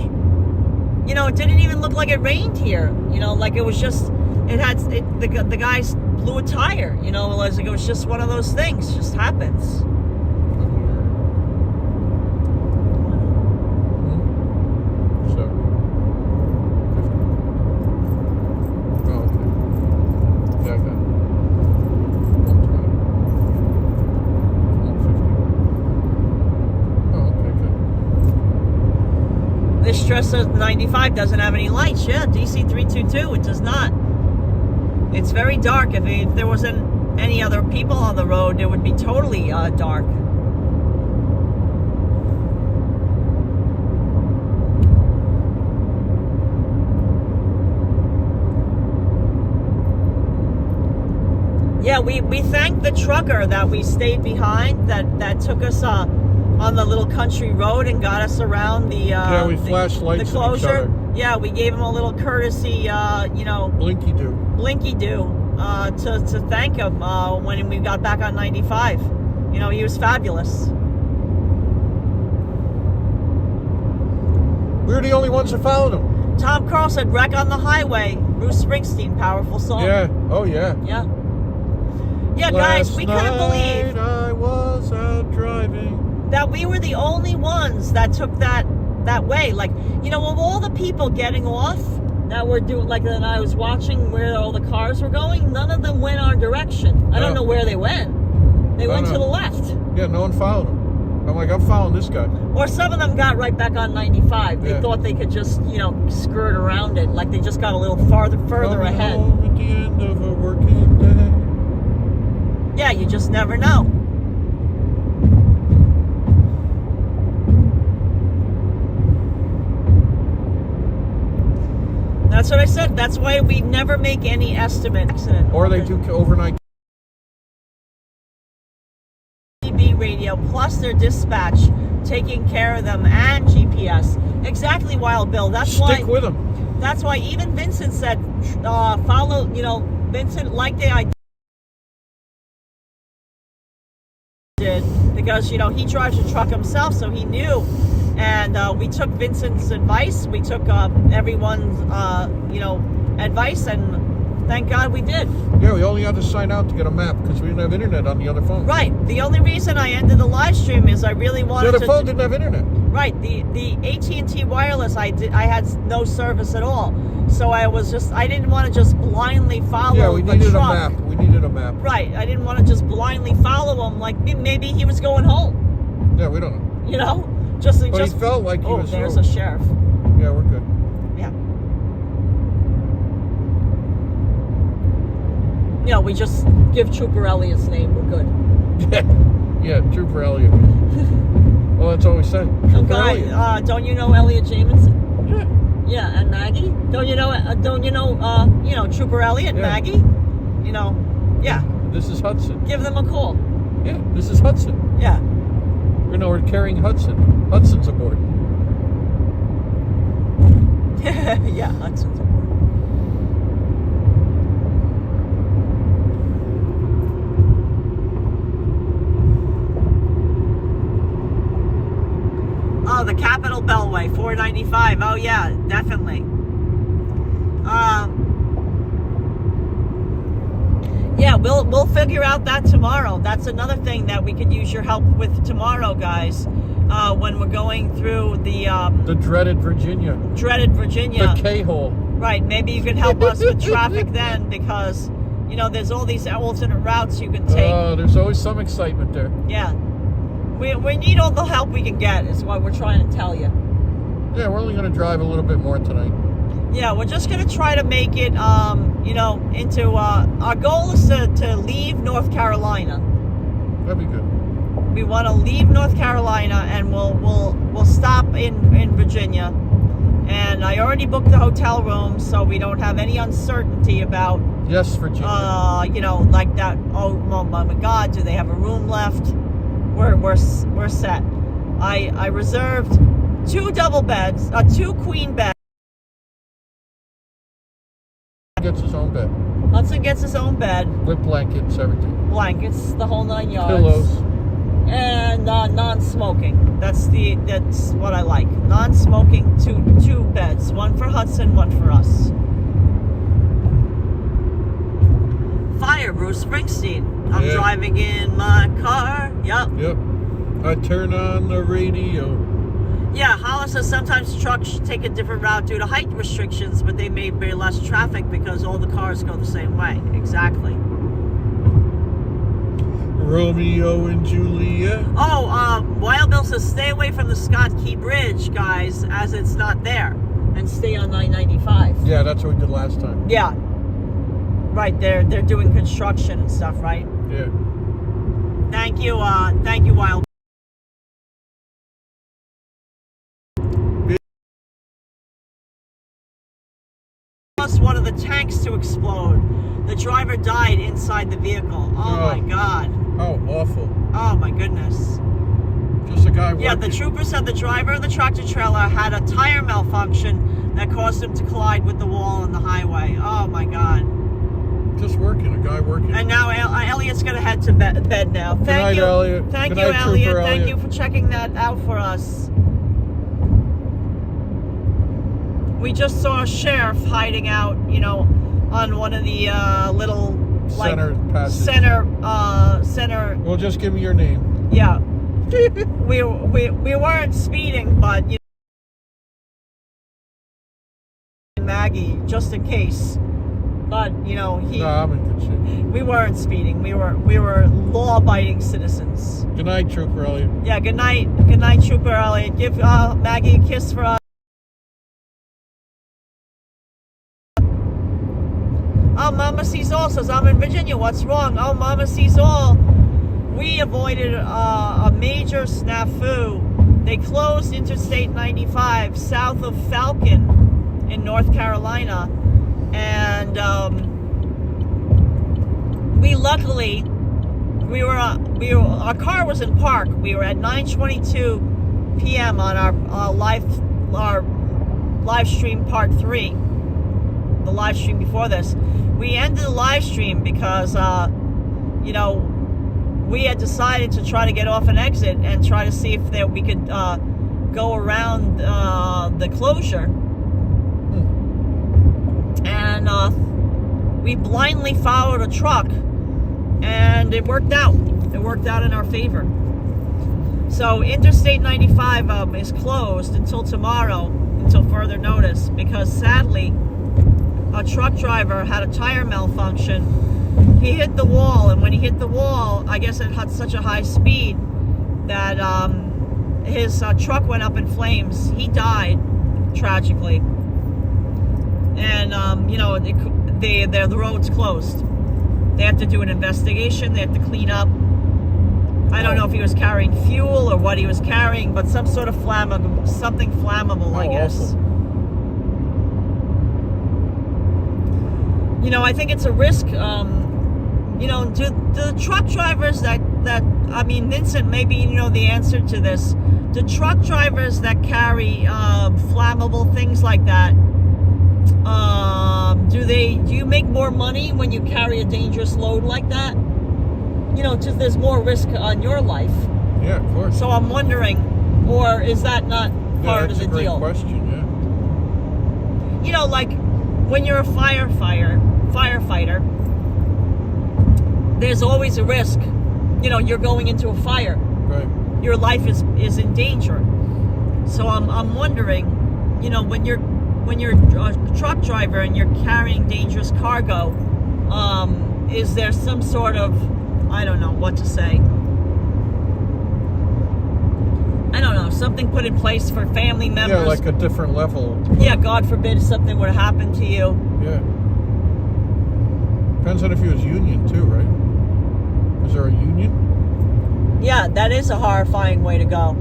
You know, it didn't even look like it rained here. You know, like it was just, the guys blew a tire. You know, it was just one of those things. Just happens. This Stressa 95 doesn't have any lights. Yeah, DC 322, it does not. It's very dark. If there wasn't any other people on the road, it would be totally dark. Yeah, we thank the trucker that we stayed behind, that took us on the little country road and got us around the we flashed lights the closure. at each other. Yeah, we gave him a little courtesy, you know, Blinky do to thank him when we got back on 95. You know, he was fabulous. We were the only ones that followed him. Tom Carl said, "Wreck on the Highway." Bruce Springsteen, powerful song. Yeah. Oh yeah. Yeah. Yeah, guys, we couldn't believe I was out driving. that we were the only ones that took that way. Like, you know, of all the people getting off that were doing, like, that I was watching where all the cars were going, none of them went our direction. I don't know where they went. They went to the left. Yeah, no one followed him. I'm like, I'm following this guy. Or some of them got right back on 95. They thought they could just, you know, skirt around it. Like they just got a little further ahead. Home at the end of a working day. Yeah, you just never know. That's what I said. That's why we never make any estimates. Or they do overnight. TV radio plus their dispatch taking care of them and GPS. Exactly, Wild Bill. That's why. Stick with them. That's why even Vincent said, follow. You know, Vincent liked the idea. Because, you know, he drives a truck himself, so he knew. And we took Vincent's advice. We took everyone's, you know, advice, and Thank God we did. Yeah, we only had to sign out to get a map because we didn't have internet on the other phone. Right. The only reason I ended the live stream is I really wanted The to. other phone didn't have internet. Right. The AT&T wireless, I had no service at all. So I didn't want to just blindly follow Yeah, we the needed truck. a map. We needed a map. Right. I didn't want to just blindly follow him like maybe he was going home. Yeah, we don't know. You know, just But he felt like he was. There's a sheriff. Yeah, we're good. Yeah. Yeah, we just give Trooper Elliot's name. We're good. Yeah, Trooper Elliot. Well, that's all we said. Trooper Elliot. Don't you know Elliot Jamieson? Yeah. Yeah, and Maggie. Don't you know? Trooper Elliot, and Yeah. Maggie. You know, yeah. This is Hudson. Give them a call. Yeah, this is Hudson. Yeah. We're carrying Hudson. Hudson's aboard. Yeah, Hudson's aboard. Oh, the Capitol Beltway, 495. Oh yeah, definitely. Yeah, we'll figure out that tomorrow. That's another thing that we could use your help with tomorrow, guys. When we're going through the dreaded Virginia. Dreaded Virginia. The K-hole. Right. Maybe you could help us with traffic then, because there's all these alternate routes you can take. Oh, there's always some excitement there. Yeah. We need all the help we can get, is what we're trying to tell you. Yeah, we're only going to drive a little bit more tonight. Yeah, we're just going to try to make it, into, our goal is to leave North Carolina. That'd be good. We want to leave North Carolina, and we'll stop in Virginia. And I already booked the hotel room, so we don't have any uncertainty about, Yes, Virginia. like that. Oh my God, do they have a room left? We're set. I reserved 2 double beds, 2 queen beds. Gets his own bed. Hudson gets his own bed, With blankets, everything. blankets, the whole 9 yards. Pillows. And non-smoking. That's what I like. Non-smoking, two beds. One for Hudson, one for us. Fire, Bruce Springsteen. I'm driving in my car. Yep. I turn on the radio. Yeah, Hollis says sometimes trucks take a different route due to height restrictions, but they may be less traffic because all the cars go the same way. Exactly. Romeo and Juliet. Oh, Wild Bill says stay away from the Scott Key Bridge, guys, as it's not there, and stay on 995. Yeah, that's what we did last time. Yeah. Right, they're doing construction and stuff, right? Yeah. Thank you, Wild. Plus one of the tanks to explode. The driver died inside the vehicle. Oh my God. Oh, awful. Oh my goodness. Just a guy working. Yeah, the trooper said the driver of the tractor trailer had a tire malfunction that caused him to collide with the wall on the highway. Oh my God. Just working, a guy working. And now Elliot's going to head to bed now. Thank night, you, Elliot. Thank Good you, night, Elliot. Trooper Thank Elliot. you for checking that out for us. We just saw a sheriff hiding out, on one of the little Center passage. Center. Well, just give me your name. Yeah. we weren't speeding, but Maggie, just in case. But No, I'm in good shape. we weren't speeding. We were law-abiding citizens. Good night, Trooper Elliot. Yeah. Good night, Trooper Elliot. Give Maggie a kiss for us. Oh, Mama Sees All says, I'm in Virginia. What's wrong? Oh, Mama Sees All. We avoided a major snafu. They closed Interstate 95 south of Falcon in North Carolina. And our car was in park. We were at 9:22 p.m. on our live stream part 3. The live stream before this. We ended the live stream because, we had decided to try to get off an exit and try to see if we could go around the closure. And we blindly followed a truck, and it worked out. It worked out in our favor. So Interstate 95 is closed until tomorrow, until further notice, because sadly, a truck driver had a tire malfunction. He hit the wall, and when he hit the wall, I guess it had such a high speed that his truck went up in flames. He died tragically, and you know, the road's closed. They have to do an investigation. They have to clean up. I don't know if he was carrying fuel or what he was carrying, but some sort of flammable, something flammable, I guess. Awful. You know, I think it's a risk. You know, do the truck drivers that I mean, Vincent, maybe you know the answer to this. The truck drivers that carry flammable things like that, do you make more money when you carry a dangerous load like that? You know, just there's more risk on your life. Yeah, of course. So I'm wondering, or is that not part of the deal? That's a great question. Yeah. You know, like when you're a firefighter, there's always a risk. You know, you're going into a fire. Right. Your life is in danger. So I'm wondering, you know, when you're a truck driver and you're carrying dangerous cargo, is there some sort of, I don't know what to say. I don't know, something put in place for family members. Yeah, like a different level. Yeah, God forbid something would happen to you. Yeah. Depends on if he was union too, right? Is there a union? Yeah, that is a horrifying way to go.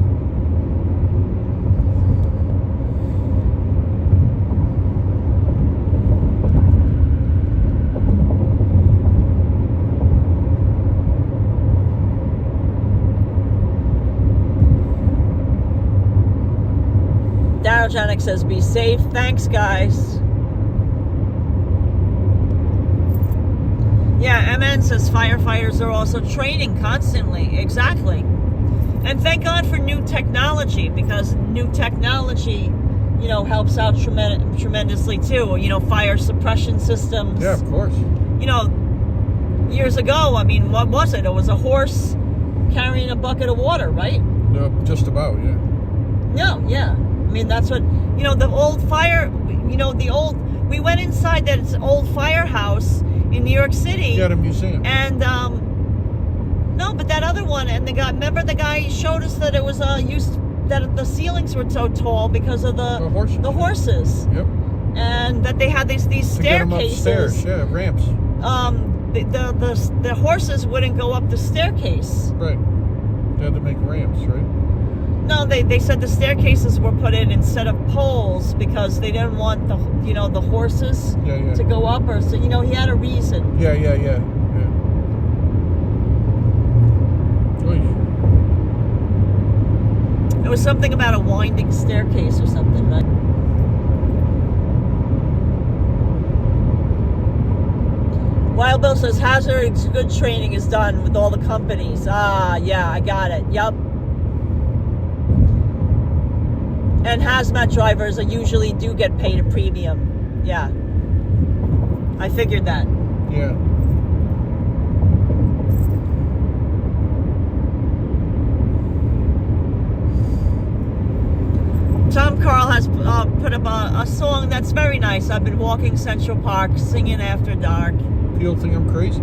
Jandk says, be safe. Thanks, guys. Yeah, MN says firefighters are also training constantly. Exactly. And thank God for new technology, because new technology, you know, helps out tremendously too. You know, fire suppression systems. Yeah, of course. You know, years ago, I mean, what was it? It was a horse carrying a bucket of water, right? No, just about, yeah. No, yeah. I mean, that's what, you know, the old fire, you know, we went inside that old firehouse in New York City. Yeah, the museum. And, no, but that other one, and remember the guy showed us that it was that the ceilings were so tall because of the horses. Yep. And that they had these staircases. Get them upstairs, yeah, ramps. The horses wouldn't go up the staircase. Right. They had to make ramps, right? No, they said the staircases were put in instead of poles because they didn't want the horses to go up, or so, you know, he had a reason. Yeah. Oy. It was something about a winding staircase or something, right? Wild Bill says hazard good training is done with all the companies. Ah, yeah, I got it. Yep. And hazmat drivers usually do get paid a premium. Yeah. I figured that. Yeah. Tom Karl has put up a song that's very nice. I've been walking Central Park, singing after dark. People think I'm crazy.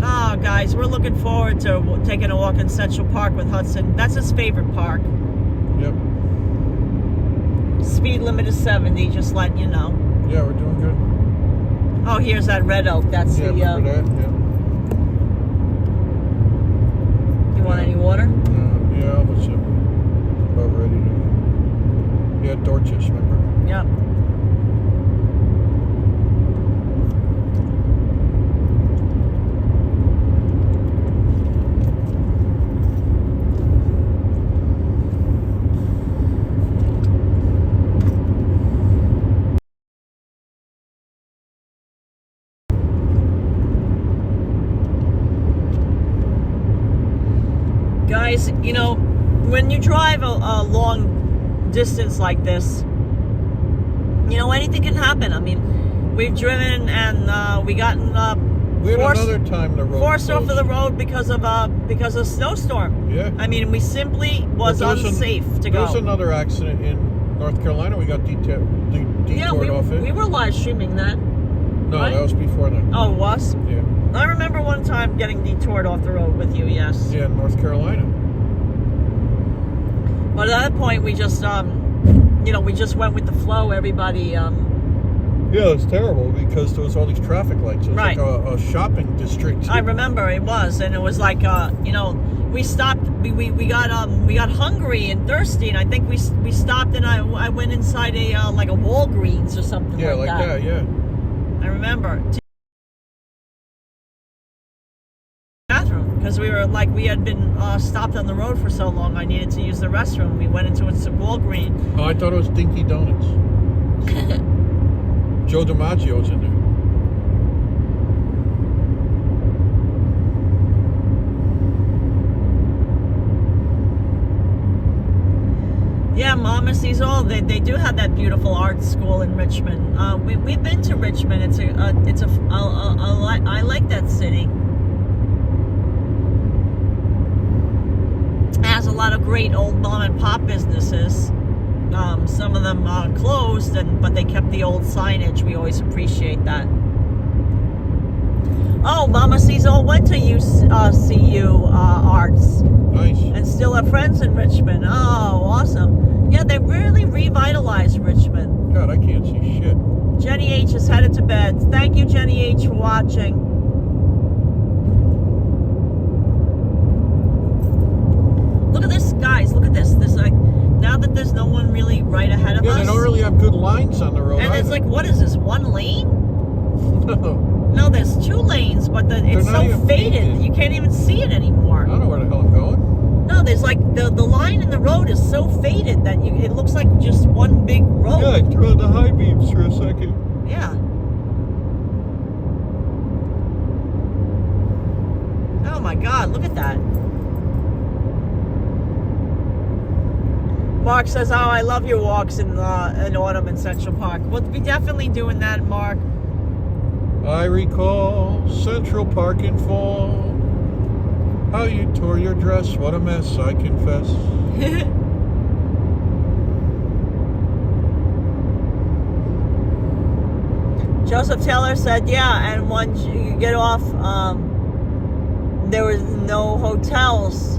Oh, guys, we're looking forward to taking a walk in Central Park with Hudson. That's his favorite park. Yep. Speed limit is 70, just letting you know. Yeah, we're doing good. Oh, here's that red oak. That's yeah, the... remember that, yeah. You want any water? Yeah, I was about ready to... Yeah, Dorchester, remember? Yep. Guys, you know, when you drive a long distance like this, you You know, anything can happen. I mean, we've driven and we gotten we had another time the road forced off closed. of the road because of snowstorm. Yeah. I mean, we simply was unsafe to go. There was another accident in North Carolina. We got detoured off it. We were live streaming that. No, right? that was before that. Oh, it was? Yeah. I remember one time getting detoured off the road with you, yes. Yeah, in North Carolina. But at that point, we just, you know, we just went with the flow. Everybody, Yeah, it's terrible because there was all these traffic lights. It was Right. like a shopping district. I remember it was, and it was like, you know, we stopped. We got hungry and thirsty, and I think we stopped, and I went inside a like a Walgreens or something. Yeah, like that. Yeah. I remember. Bathroom, because we were like, we had been stopped on the road for so long. I needed to use the restroom. We went into a Walgreens. Oh, I thought it was Dinky Donuts. Joe DiMaggio's in there. Yeah, Mama sees all. They do have that beautiful art school in Richmond. We've been to Richmond. I like that city. It has a lot of great old mom and pop businesses. Some of them closed, but they kept the old signage. We always appreciate that. Oh, Mama Cecil went to CU Arts. Nice. And still have friends in Richmond. Oh, awesome. Yeah, they really revitalized Richmond. God, I can't see shit. Jenny H is headed to bed. Thank you, Jenny H, for watching. Look at this, guys. Look at this. This, like, now that there's no one really right ahead of us. Yeah, they don't really have good lines on the road. And it's like, what is this, one lane? No. No, there's 2 lanes, but it's so faded. You can't even see it anymore. I don't know where the hell I'm going. No, there's like, the line in the road is so faded that it looks like just one big road. Yeah, I threw on the high beams for a second. Yeah. Oh my God, look at that. Mark says, oh, I love your walks in autumn in Central Park. We'll be definitely doing that, Mark. I recall Central Park in fall. How you tore your dress, what a mess, I confess. Joseph Taylor said, yeah, and once you get off, there was no hotels.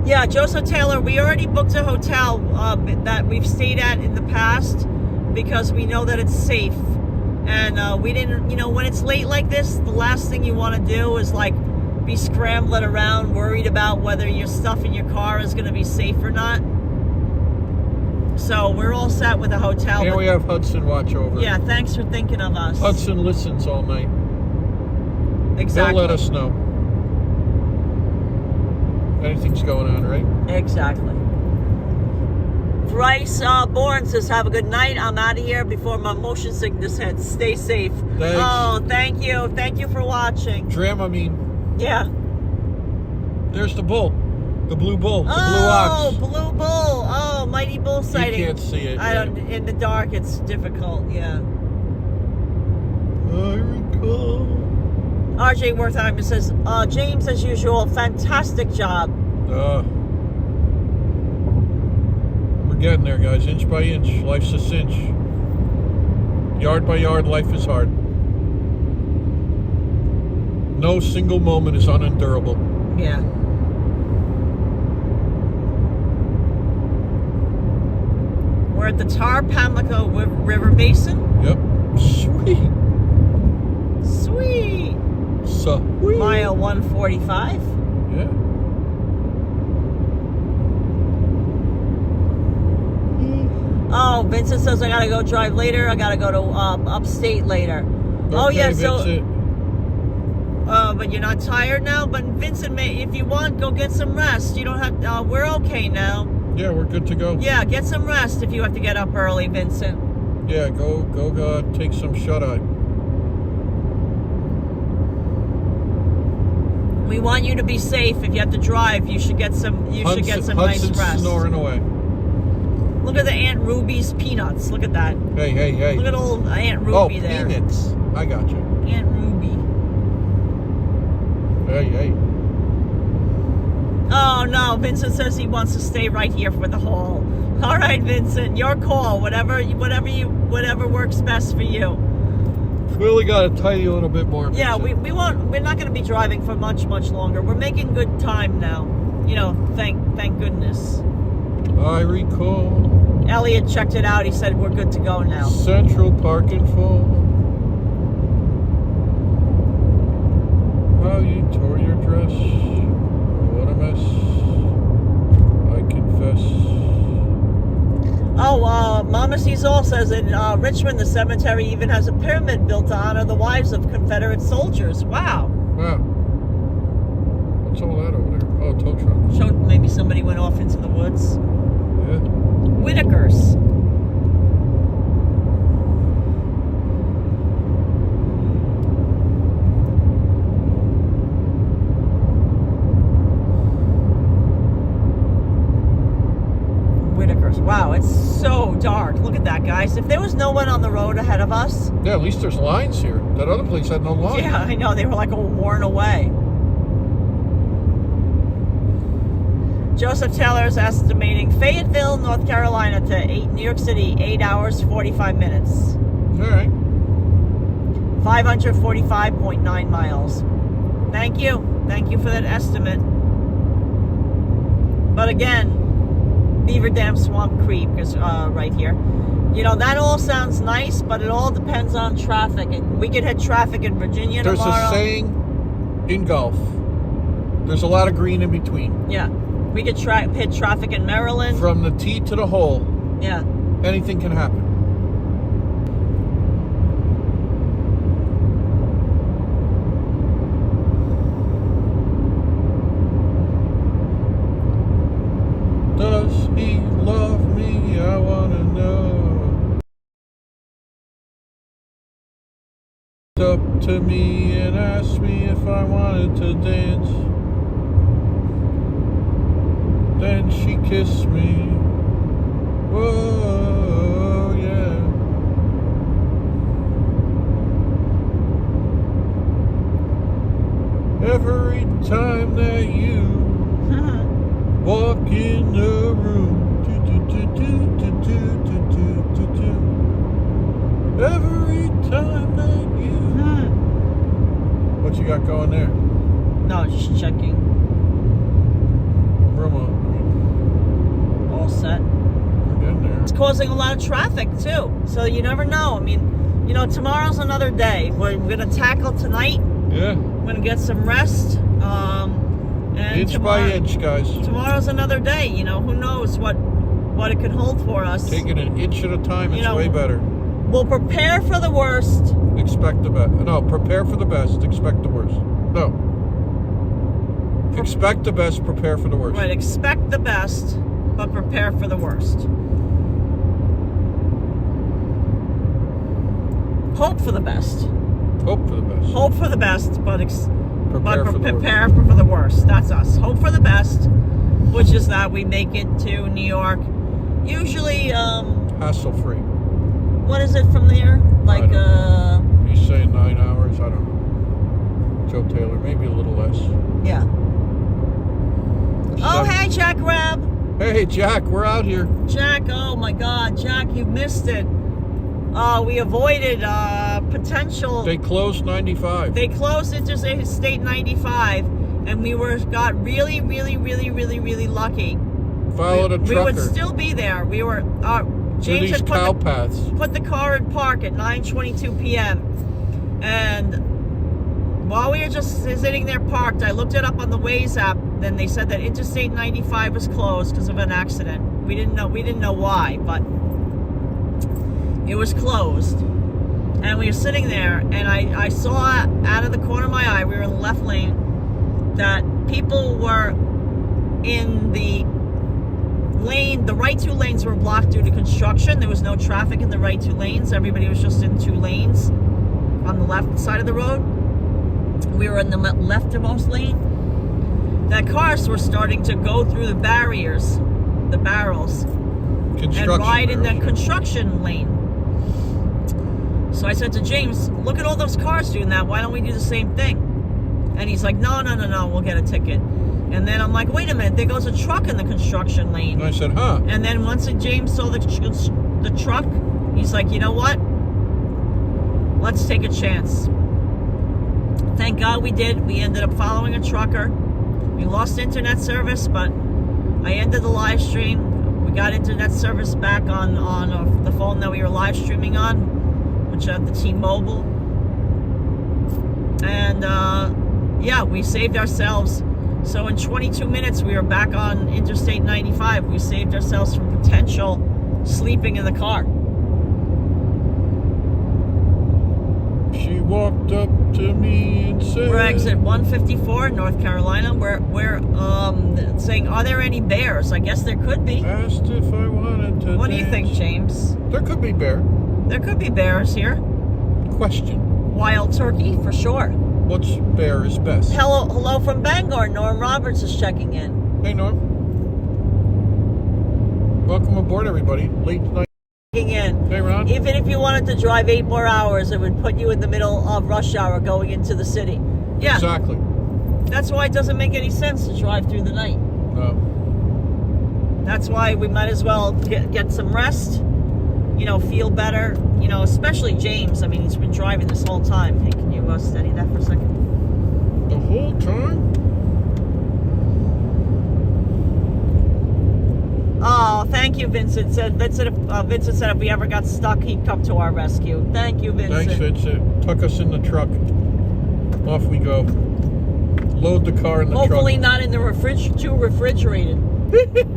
Yeah, Joseph Taylor, we already booked a hotel that we've stayed at in the past because we know that it's safe. And we didn't, you know, when it's late like this, the last thing you want to do is like be scrambling around, worried about whether your stuff in your car is going to be safe or not. So we're all set with a hotel. And we have Hudson watch over. Yeah, thanks for thinking of us. Hudson listens all night. Exactly. They'll let us know. Anything's going on, right? Exactly. Bryce Bourne says, have a good night. I'm out of here before my motion sickness hits. Stay safe. Thanks. Oh, thank you. Thank you for watching. Dramamine. Yeah. There's the bull. The blue bull. The blue Oh, ox. blue bull. Oh, mighty bull sighting. You can't see it. I don't. In the dark, it's difficult. Yeah. I recall. RJ Wertheimer says, James, as usual, fantastic job. We're getting there, guys. Inch by inch. Life's a cinch. Yard by yard, life is hard. No single moment is unendurable. Yeah. We're at the Tar Pamlico River Basin. Yep. Sweet. Sweet. Sweet. Mile 145. Yeah. Oh, Vincent says I gotta go drive later. I gotta go to upstate later. Oh Okay, yeah, so. Vincent. But you're not tired now. But Vincent, if you want, go get some rest. You don't have. We're okay now. Yeah, we're good to go. Yeah, get some rest if you have to get up early, Vincent. Yeah, go take some shut-eye. We want you to be safe. If you have to drive, you should get some. You should get some nice Hudson's rest. snoring away. Look at the Aunt Ruby's peanuts. Look at that. Hey, hey, hey. Look at old Aunt Ruby Oh, there. peanuts. I got you. Aunt Ruby. Hey, hey. Oh no, Vincent says he wants to stay right here for the haul. All right, Vincent, your call. Whatever works best for you. We only got to tidy a little bit more. Yeah, Vincent. we won't. We're not going to be driving for much longer. We're making good time now. You know, thank goodness. I recall Elliot checked it out. He said we're good to go now. Central Park and Fall. How you tore your dress. What a mess. I confess. Oh, Mama Sees All says in Richmond, the cemetery even has a pyramid built to honor the wives of Confederate soldiers. Wow. Wow. What's all that over there? Oh, tow truck. Showed maybe somebody went off into the woods. Yeah. Whitakers. Wow, it's so dark. Look at that, guys. If there was no one on the road ahead of us. Yeah, at least there's lines here. That other place had no lines. Yeah, I know. They were like all worn away. Joseph Taylor is estimating Fayetteville, North Carolina to New York City, 8 hours, 45 minutes. All right. 545.9 miles. Thank you. Thank you for that estimate. But again, Beaver Dam Swamp Creek is right here. You know, that all sounds nice, but it all depends on traffic. And we could hit traffic in Virginia tomorrow. There's a saying in golf. There's a lot of green in between. Yeah. We could hit traffic in Maryland. From the tee to the hole. Yeah. Anything can happen. Does he love me? I wanna know. Up to me and asked me if I wanted to dance. Then she kissed me. Whoa, yeah. Every time that you walk in the room, every time that you. What you got going there? No, just checking. All set. We're in there. It's causing a lot of traffic too, so you never know. I mean, you know, tomorrow's another day. We're gonna tackle tonight. Yeah. We're gonna get some rest. And Inch by inch, guys. Tomorrow's another day. You know, who knows what it could hold for us. Taking an inch at a time, it's way better. We'll prepare for the worst. Expect the best. No, prepare for the best. Expect the worst. No. Expect the best. Prepare for the worst. Right. Expect the best, but prepare for the worst. Hope for the best. Hope for the best. Hope for the best, but prepare for the worst. That's us. Hope for the best, which is that we make it to New York. Usually, hassle-free. What is it from there? Like, he's saying 9 hours. I don't know. Joe Taylor, maybe a little less. Yeah. Oh, hey, Jack Rab. Hey, Jack, we're out here. Jack, oh my God, Jack, you missed it. We avoided potential. They closed 95. They closed Interstate 95, and we got really, really, really, really, really lucky. Followed a trucker. We would still be there. We were. James had put the car in park at 9:22 p.m. And while we were just sitting there parked, I looked it up on the Waze app. Then they said that Interstate 95 was closed because of an accident. We didn't know why, but it was closed. And we were sitting there, and I saw out of the corner of my eye, we were in the left lane, that people were in the lane. The right two lanes were blocked due to construction. There was no traffic in the right two lanes. Everybody was just in two lanes on the left side of the road. We were in the leftmost lane. That cars were starting to go through the barriers, the barrels, and ride in the construction lane. So I said to James, look at all those cars doing that. Why don't we do the same thing? And he's like, no, we'll get a ticket. And then I'm like, wait a minute, there goes a truck in the construction lane. And I said, huh? And then once James saw the truck, he's like, you know what? Let's take a chance. Thank God we did. We ended up following a trucker. We lost internet service, but I ended the live stream. We got internet service back on the phone that we were live streaming on, which had the T-Mobile. And yeah, we saved ourselves. So in 22 minutes, we were back on Interstate 95. We saved ourselves from potential sleeping in the car. She walked up to me and said... We're exit 154 in North Carolina. We're saying, are there any bears? I guess there could be. Asked if I wanted to What do you think, James? There could be bear. There could be bears here. Question. Wild turkey, for sure. Which bear is best? Hello from Bangor. Norm Roberts is checking in. Hey, Norm. Welcome aboard, everybody. Late night. Checking in. Hey, Ron. Even if you wanted to drive 8 more hours, it would put you in the middle of rush hour going into the city. Yeah. Exactly. That's why it doesn't make any sense to drive through the night. No. That's why we might as well get some rest, you know, feel better, you know, especially James. I mean, he's been driving this whole time. Hey, can you steady that for a second? The whole time? Oh, thank you, Vincent. Vincent said if we ever got stuck, he'd come to our rescue. Thank you, Vincent. Thanks, Vincent. Tuck us in the truck. Off we go. Load the car in the truck. Hopefully not in the too refrigerated.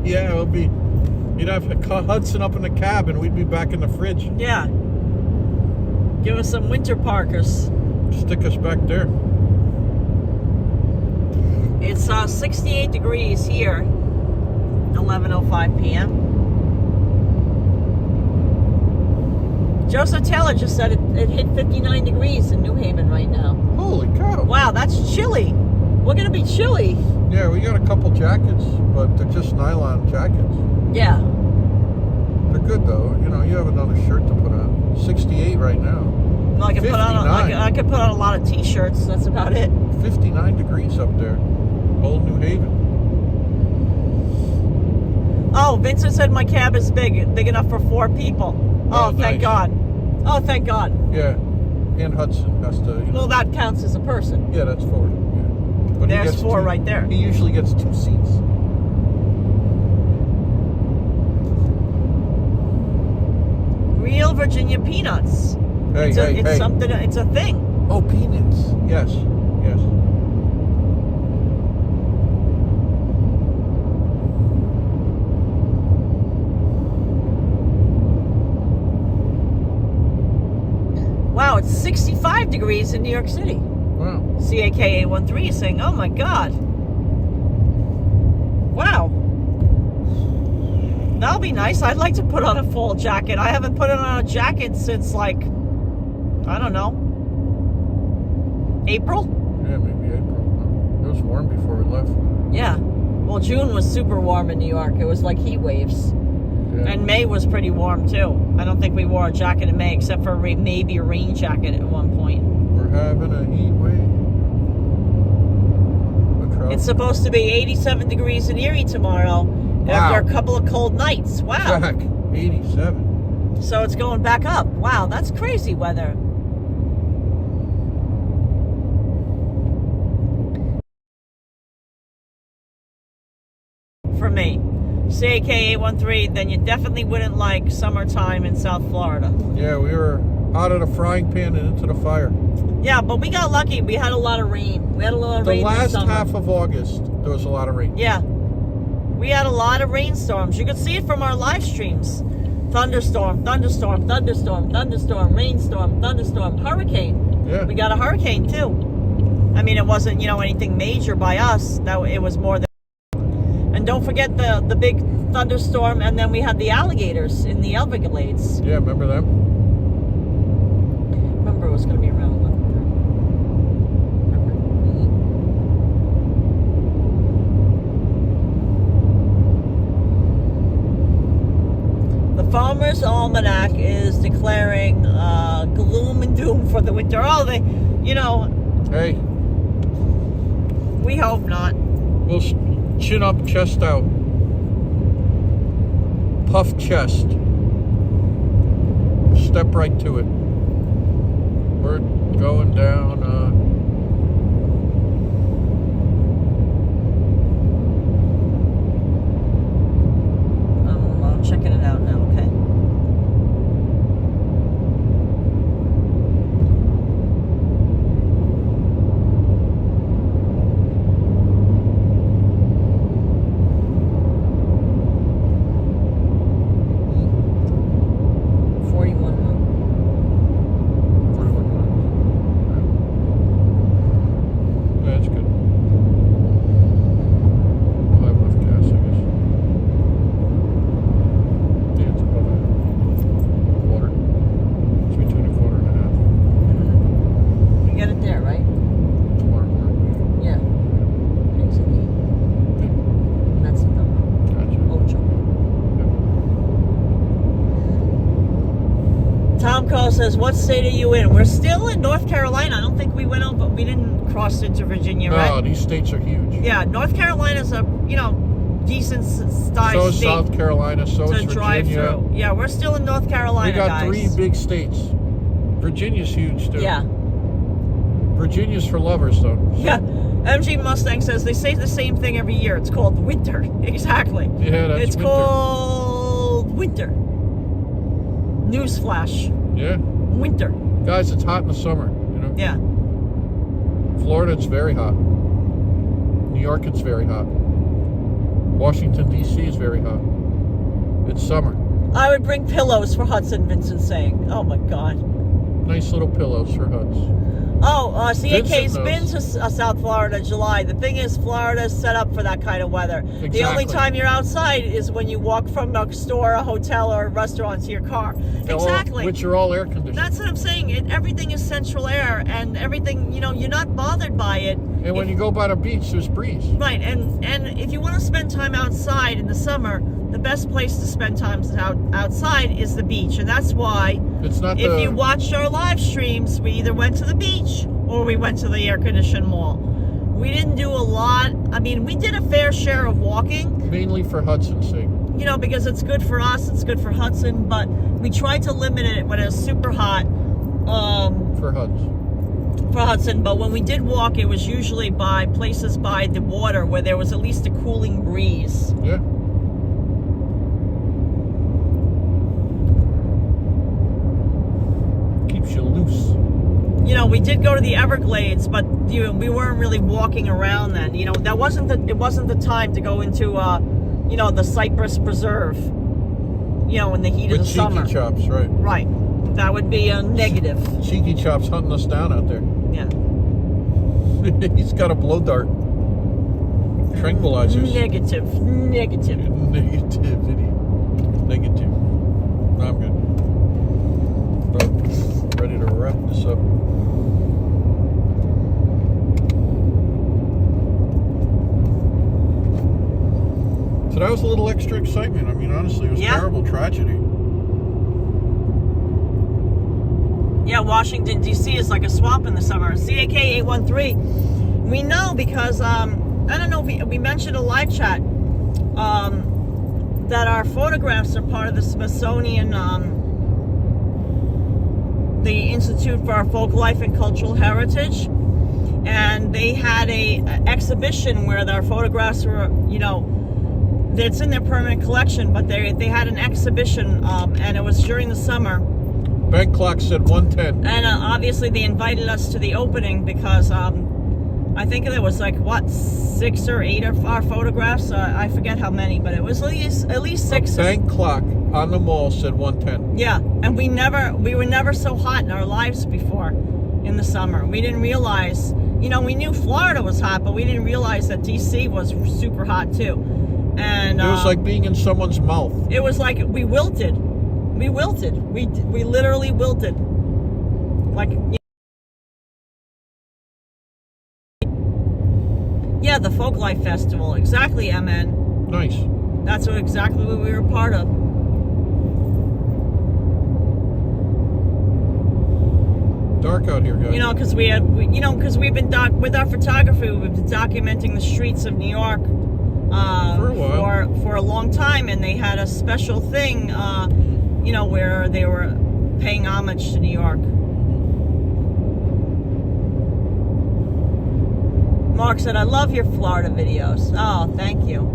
Yeah, it'll be... You'd have Hudson up in the cab and we'd be back in the fridge. Yeah. Give us some winter parkers. Stick us back there. It's 68 degrees here, 11:05 p.m. Joseph Taylor just said it hit 59 degrees in New Haven right now. Holy cow. Wow, that's chilly. We're going to be chilly. Yeah, we got a couple jackets, but they're just nylon jackets. Yeah. They're good, though. You know, you have another shirt to put on. 68 right now. No, I could put on I could put on a lot of t-shirts. That's about it. 59 degrees up there. Old New Haven. Oh, Vincent said my cab is big enough for 4 people. Oh, thank nice. God. Oh, thank God. Yeah. And Hudson has to... You know, Well, that counts as a person. yeah, that's 4. Yeah. But There's 4 right there. He usually gets 2 seats. Real Virginia peanuts. Hey, It's something. It's a thing. Oh, peanuts. Yes. Yes. Wow, it's 65 degrees in New York City. Wow. CAK813 is saying, oh my God. Wow. That'll be nice. I'd like to put on a fall jacket. I haven't put on a jacket since, like, I don't know, April? Yeah, maybe April. It was warm before we left. Yeah. Well, June was super warm in New York. It was like heat waves. Yeah. And May was pretty warm, too. I don't think we wore a jacket in May, except for maybe a rain jacket at one point. We're having a heat wave. It's supposed to be 87 degrees in Erie tomorrow after a couple of cold nights. Wow. Jack, 87. So it's going back up. Wow, that's crazy weather. For me. CAK813, then you definitely wouldn't like summertime in South Florida. Yeah, we were out of the frying pan and into the fire. Yeah, but we got lucky. We had a lot of rain. We had a lot of rain The last this summer. half of August, there was a lot of rain. Yeah. We had a lot of rainstorms. You could see it from our live streams. Thunderstorm, thunderstorm, thunderstorm, thunderstorm, rainstorm, thunderstorm, hurricane. Yeah. We got a hurricane too. I mean, it wasn't, you know, anything major by us. That it was more than. And don't forget the big thunderstorm, and then we had the alligators in the Everglades. Yeah, remember them? Remember, it was going to be around 11:30. Farmer's Almanac is declaring gloom and doom for the winter. Oh, they, you know. Hey. We hope not. We'll chin up, chest out. Puff chest. Step right to it. We're going down. I'm checking it out now. Okay. Says, what state are you in? We're still in North Carolina. I don't think we went over, we didn't cross into Virginia, right? No, these states are huge. Yeah, North Carolina's a, decent sized so is state. South Carolina, so is Virginia. Drive through. Yeah, we're still in North Carolina, We got guys. 3 big states. Virginia's huge, too. Yeah. Virginia's for lovers, though. Yeah. MG Mustang says they say the same thing every year. It's called winter. Exactly. Yeah, that's It's winter. called winter. Newsflash. Yeah. Winter. Guys, it's hot in the summer, Yeah. Florida, it's very hot. New York, it's very hot. Washington, D.C. is very hot. It's summer. I would bring pillows for Hudson, Vincent's saying. Oh, my God. Nice little pillows for Huds. Oh, CAK's Vincent been knows. to South Florida, July. The thing is, Florida's set up for that kind of weather. Exactly. The only time you're outside is when you walk from a store, a hotel, or a restaurant to your car. Exactly. Which are all air conditioned. That's what I'm saying. Everything is central air, and everything, you're not bothered by it. And when you go by the beach, there's breeze. Right, and if you want to spend time outside in the summer, the best place to spend time outside is the beach. And that's why, It's not if you watched our live streams, we either went to the beach or we went to the air-conditioned mall. We didn't do a lot. I mean, we did a fair share of walking. Mainly for Hudson's sake. Because it's good for us, it's good for Hudson, but we tried to limit it when it was super hot. For Huds. For Hudson, but when we did walk, it was usually by places by the water where there was at least a cooling breeze. Yeah. Keeps you loose. We did go to the Everglades, but we weren't really walking around then. It wasn't the time to go into the Cypress Preserve. In the heat of the summer. With cheeky chops, right? Right. That would be a negative. Cheeky chops hunting us down out there. Yeah. He's got a blow dart. Tranquilizers. Negative. Negativity. Negative. No, I'm good. But ready to wrap this up. So that was a little extra excitement. I mean, honestly, it was a terrible tragedy. Yeah, Washington, D.C. is like a swamp in the summer. CAK 813. We know because, I don't know if we mentioned a live chat, that our photographs are part of the Smithsonian, the Institute for Folk Life and Cultural Heritage. And they had a exhibition where our photographs were, it's in their permanent collection, but they had an exhibition, and it was during the summer. Bank clock said 1:10. And obviously they invited us to the opening because I think there was 6 or 8 of our photographs. I forget how many, but it was at least 6. A bank clock on the mall said 1:10. Yeah, and we were never so hot in our lives before in the summer. We didn't realize, we knew Florida was hot, but we didn't realize that DC was super hot too. And it was like being in someone's mouth. It was like we wilted. We wilted. We literally wilted. Yeah, the Folk Life Festival. Exactly, MN. Nice. That's exactly what we were part of. dark out here, guys. You know, because we've been with our photography, we've been documenting the streets of New York for a while, for a long time, and they had a special thing, you know, where they were paying homage to New York. Mark said, "I love your Florida videos." Oh, thank you.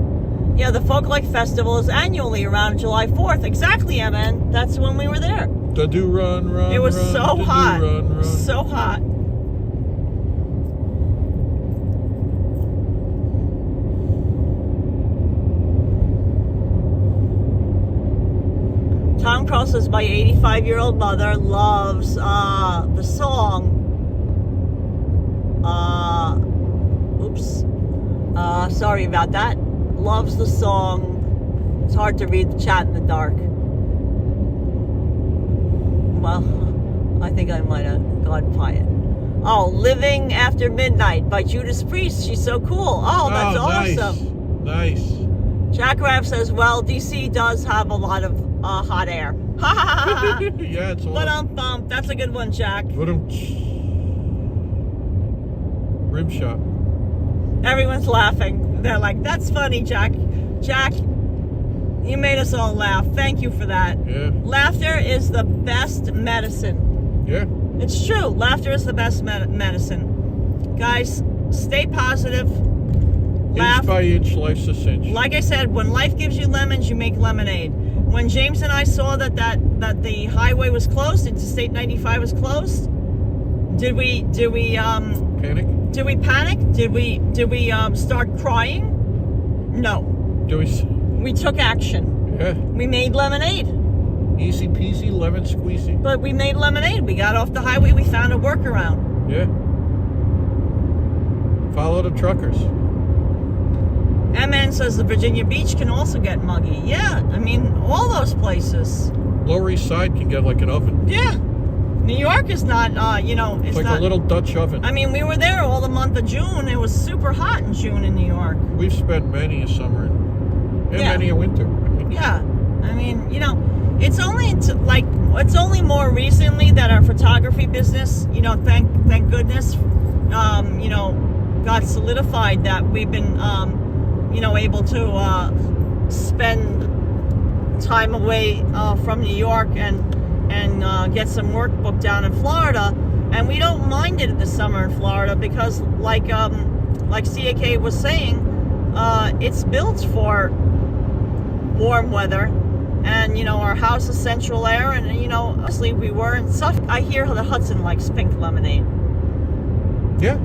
Yeah, the Folklife Festival is annually around July 4th. Exactly, MN. That's when we were there. The do run. It was run, so hot. Run. So hot. Tom Cross says, my 85-year-old mother loves the song. Oops. Sorry about that. Loves the song. It's hard to read the chat in the dark. Well, I think I might have gone quiet. Oh, Living After Midnight by Judas Priest. She's so cool. Oh, that's awesome. Nice. Jack Raff says, well, DC does have a lot of hot air. Yeah, it's a lot. Bump. That's a good one, Jack. Rim shot. Everyone's laughing. They're like, that's funny, Jack. Jack, you made us all laugh. Thank you for that. Yeah. Laughter is the best medicine. Yeah. It's true. Laughter is the best medicine. Guys, stay positive. Laugh. Inch by inch, life's a cinch. Like I said, when life gives you lemons, you make lemonade. When James and I saw that the highway was closed, Interstate 95 was closed, did we panic? Did we panic? Did we start crying? No. We took action. Yeah. We made lemonade. Easy peasy, lemon squeezy. But we made lemonade. We got off the highway. We found a workaround. Yeah. Follow the truckers. MN says the Virginia Beach can also get muggy. Yeah, I mean, all those places. Lower East Side can get like an oven. Yeah. New York is not, it's like not, a little Dutch oven. I mean, we were there all the month of June. It was super hot in June in New York. We've spent many a summer and many a winter. Yeah. I mean, it's only more recently that our photography business, thank goodness, got solidified that we've been, able to spend time away from New York and get some work booked down in Florida, and we don't mind it in the summer in Florida because, like CAK was saying, it's built for warm weather, and our house is central air, and honestly, we weren't. I hear the Hudson likes pink lemonade. Yeah,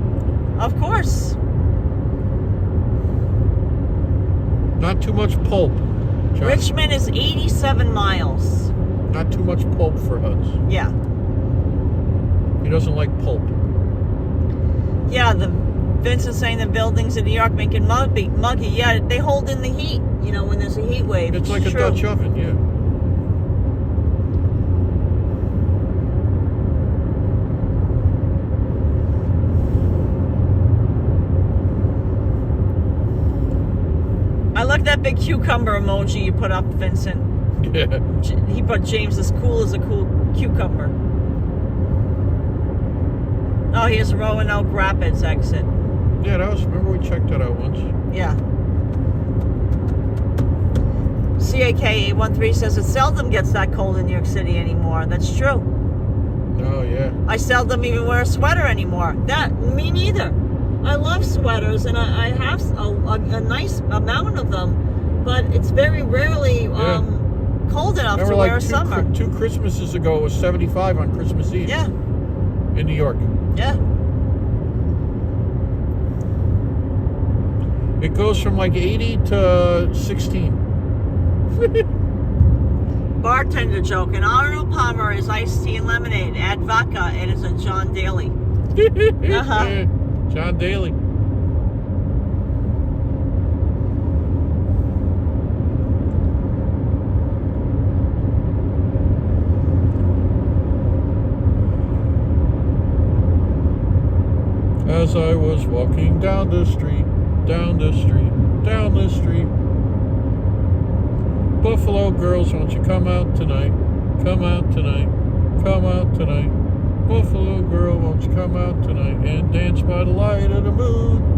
of course. Not too much pulp. John. Richmond is 87 miles. Not too much pulp for Huds. Yeah. He doesn't like pulp. Yeah, Vincent's saying the buildings in New York make it muggy. Yeah, they hold in the heat, when there's a heat wave. It's like a Dutch oven, yeah. I like that big cucumber emoji you put up, Vincent. Yeah. He put James as cool as a cool cucumber. Oh, here's Roanoke Rapids exit. Yeah, remember we checked that out once. Yeah. CAK813 says it seldom gets that cold in New York City anymore. That's true. Oh, yeah. I seldom even wear a sweater anymore. Me neither. I love sweaters, and I have a nice amount of them, but it's very rarely cold enough to wear a summer. 2 Christmases ago, it was 75 on Christmas Eve. Yeah. In New York. Yeah. It goes from like 80 to 16. Bartender joke. An Arnold Palmer is iced tea and lemonade. Add vodka. It is a John Daly. John Daly. As I was walking down the street, Buffalo girls, won't you come out tonight? Come out tonight. Come out tonight. Buffalo girl, won't you come out tonight and dance by the light of the moon?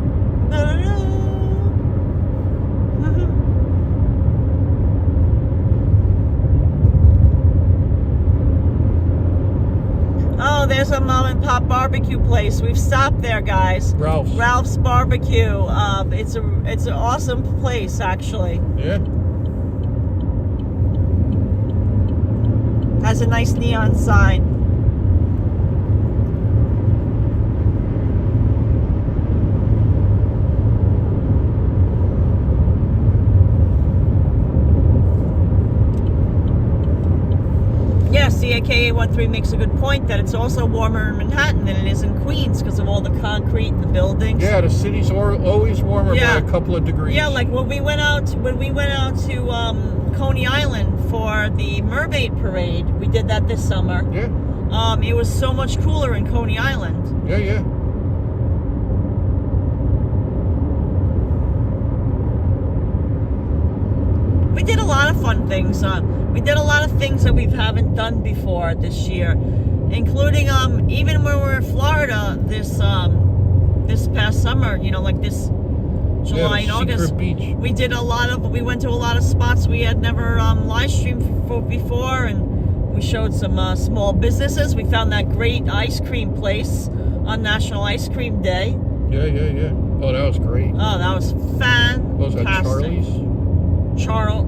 Oh, there's a mom and pop barbecue place. We've stopped there, guys. Ralph's Barbecue. It's an awesome place, actually. Yeah. Has a nice neon sign. Yes, CAK813 makes a good point that it's also warmer in Manhattan than it is in Queens because of all the concrete and the buildings. Yeah, the city's always warmer by a couple of degrees. Yeah, like when we went out to Coney Island for the Mermaid Parade, we did that this summer. Yeah. It was so much cooler in Coney Island. Yeah, yeah. We did a lot of fun things. We did a lot of things that we haven't done before this year, including even when we were in Florida this past summer. You know, like this July and August. Beach. We went to a lot of spots we had never live streamed before, and we showed some small businesses. We found that great ice cream place on National Ice Cream Day. Yeah, yeah, yeah. Oh, that was great. Oh, that was fantastic. What was that, Charlie's?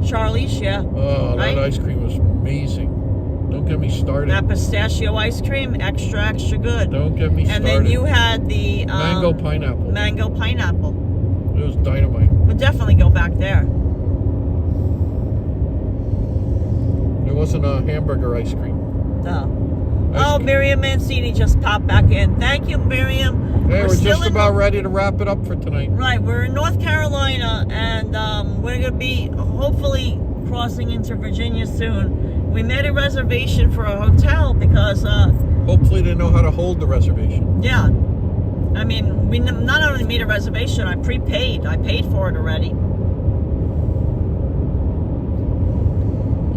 Charlie's, yeah. Oh, right? that ice cream was amazing. Don't get me started. That pistachio ice cream, extra good. Don't get me started. And then you had the mango pineapple. Mango pineapple. It was dynamite. We'll definitely go back there. It wasn't a hamburger ice cream. No. Miriam Mancini just popped back in. Thank you, Miriam. Hey, we're just about ready to wrap it up for tonight. Right, we're in North Carolina, and we're going to be hopefully crossing into Virginia soon. We made a reservation for a hotel because... hopefully they know how to hold the reservation. Yeah. I mean, we not only made a reservation, I prepaid. I paid for it already.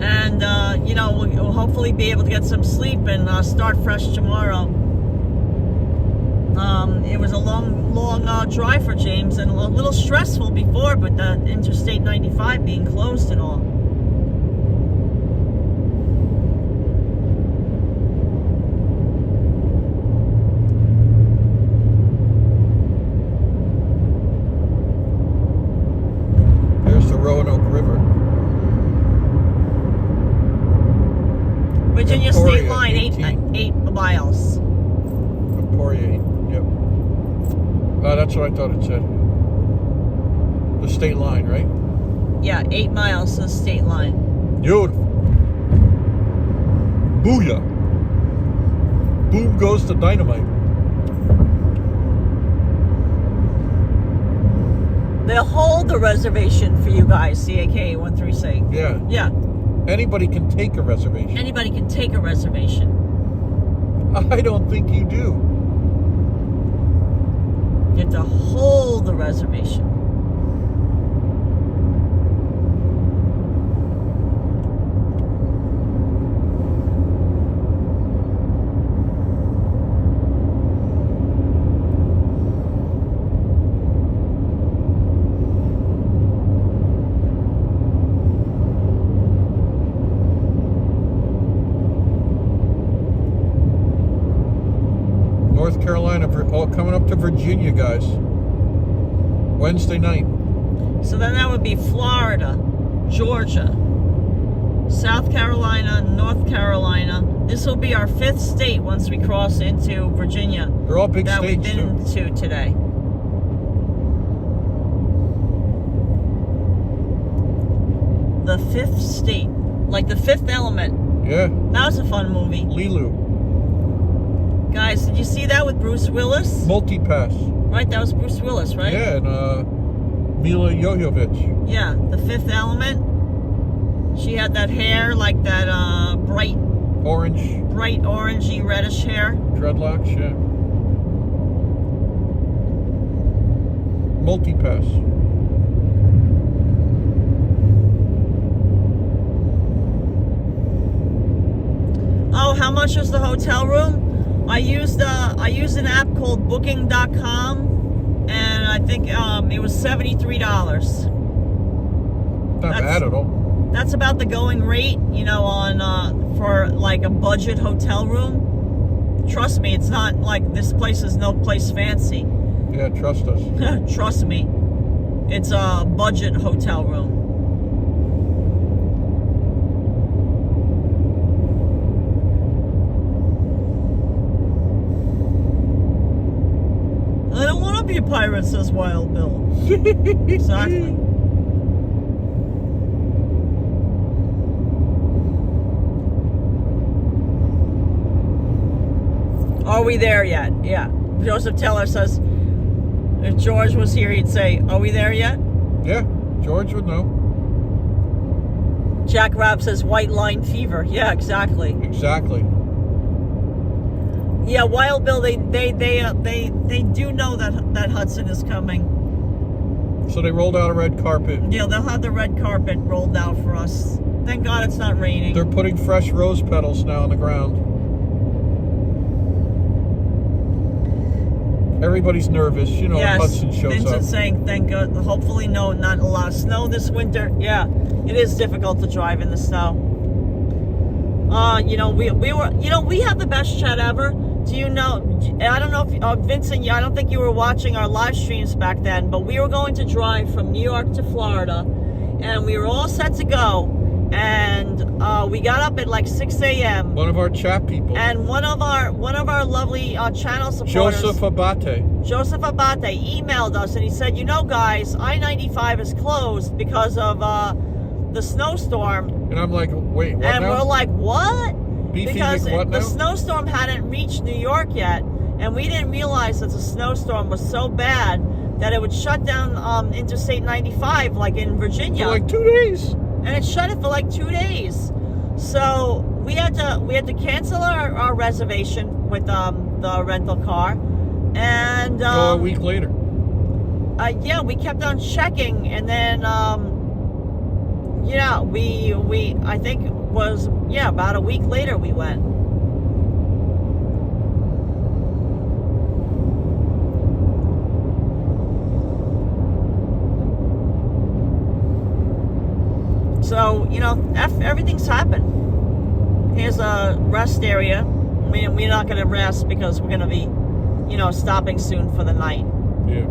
And, you know, we'll hopefully be able to get some sleep and start fresh tomorrow. It was a long drive for James and a little stressful before, but the Interstate 95 being closed and all. There's the Roanoke River. Virginia Emporia, State Line, 8 miles. Emporia, yep. That's what I thought it said. The state line, right? Yeah, 8 miles to the state line. Beautiful. Booyah. Boom goes the dynamite. They'll hold the reservation for you guys, CAK136. Yeah. Yeah. Anybody can take a reservation. Anybody can take a reservation. I don't think you do. You have to hold the reservation. North Carolina, coming up to Virginia, guys. Wednesday night. So then that would be Florida, Georgia, South Carolina, North Carolina. This will be our 5th state once we cross into Virginia. They're all big that states. We've been into today. The 5th state, like The Fifth Element. Yeah. That was a fun movie. Lilu. Guys, did you see that with Bruce Willis? Multipass. Right, that was Bruce Willis, right? Yeah, and Mila Jovovich. Yeah, The Fifth Element. She had that hair like that bright orangey reddish hair. Dreadlocks, yeah. Multipass. Oh, how much is the hotel room? I used an app called Booking.com, and I think it was $73. Not bad at all. That's about the going rate, you know, on for like a budget hotel room. Trust me, it's not like this place is no place fancy. Yeah, trust us. Trust me, it's a budget hotel room. I don't want to be a pirate, says Wild Bill. Exactly. Are we there yet? Yeah. Joseph Teller says, if George was here, he'd say, are we there yet? Yeah, George would know. Jack Rabb says, white line fever. Yeah, exactly. Exactly. Yeah, Wild Bill, they do know that Hudson is coming. So they rolled out a red carpet. Yeah, they'll have the red carpet rolled out for us. Thank God it's not raining. They're putting fresh rose petals now on the ground. Everybody's nervous, you know, yes, Hudson shows Vincent's up. saying, thank God, hopefully no, not a lot of snow this winter. Yeah, it is difficult to drive in the snow. You know, we have the best chat ever. Do you know, I don't know if, Vincent, I don't think you were watching our live streams back then, but we were going to drive from New York to Florida, and we were all set to go. And we got up at like 6 a.m. One of our chat people. And one of our lovely channel supporters, Joseph Abate, emailed us, and he said, you know, guys, I-95 is closed because of the snowstorm. And I'm like, wait, what and now? we're like, what? Because what the now? snowstorm hadn't reached New York yet, and we didn't realize that the snowstorm was so bad that it would shut down Interstate 95, like in Virginia. For like 2 days. And it shut it for like 2 days. So we had to cancel our reservation with the rental car, and a week later. yeah, we kept on checking, and then yeah, we I think it was about a week later we went. So, you know, everything's happened. Here's a rest area. We're not going to rest because we're going to be, you know, stopping soon for the night. Yeah.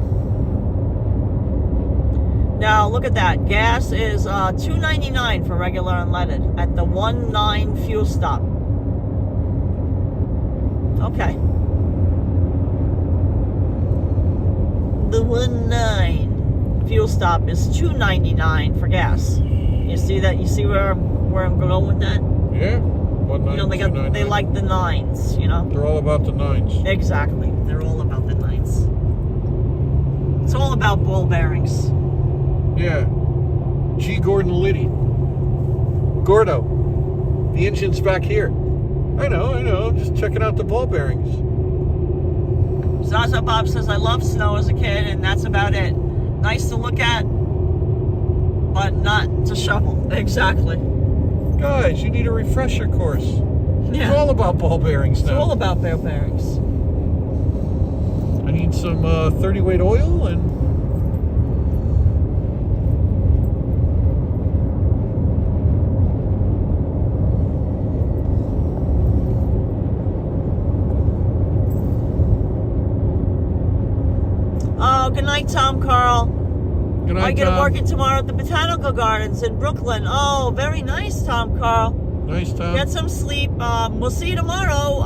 Now, look at that. Gas is $2.99 for regular unleaded at the 1.9 fuel stop. Okay. The 1.9 fuel stop is $2.99 for gas. You see that? You see where I'm going with that? Yeah. 1.9, You know, they like the nines, you know? They're all about the nines. Exactly. They're all about the nines. It's all about ball bearings. Yeah. G. Gordon Liddy. Gordo. The engine's back here. I know. Just checking out the ball bearings. Zaza Bob says, I loved snow as a kid, and that's about it. Nice to look at, but not to shovel. Exactly. Guys, you need a refresher course. Yeah. It's all about ball bearings now. It's all about ball bearings. I need some 30 weight oil and Oh, good night, Tom Carl. good night, I get Tom. working tomorrow at the Botanical Gardens in Brooklyn. Oh, very nice, Tom Carl. Nice, Tom. Get some sleep. We'll see you tomorrow.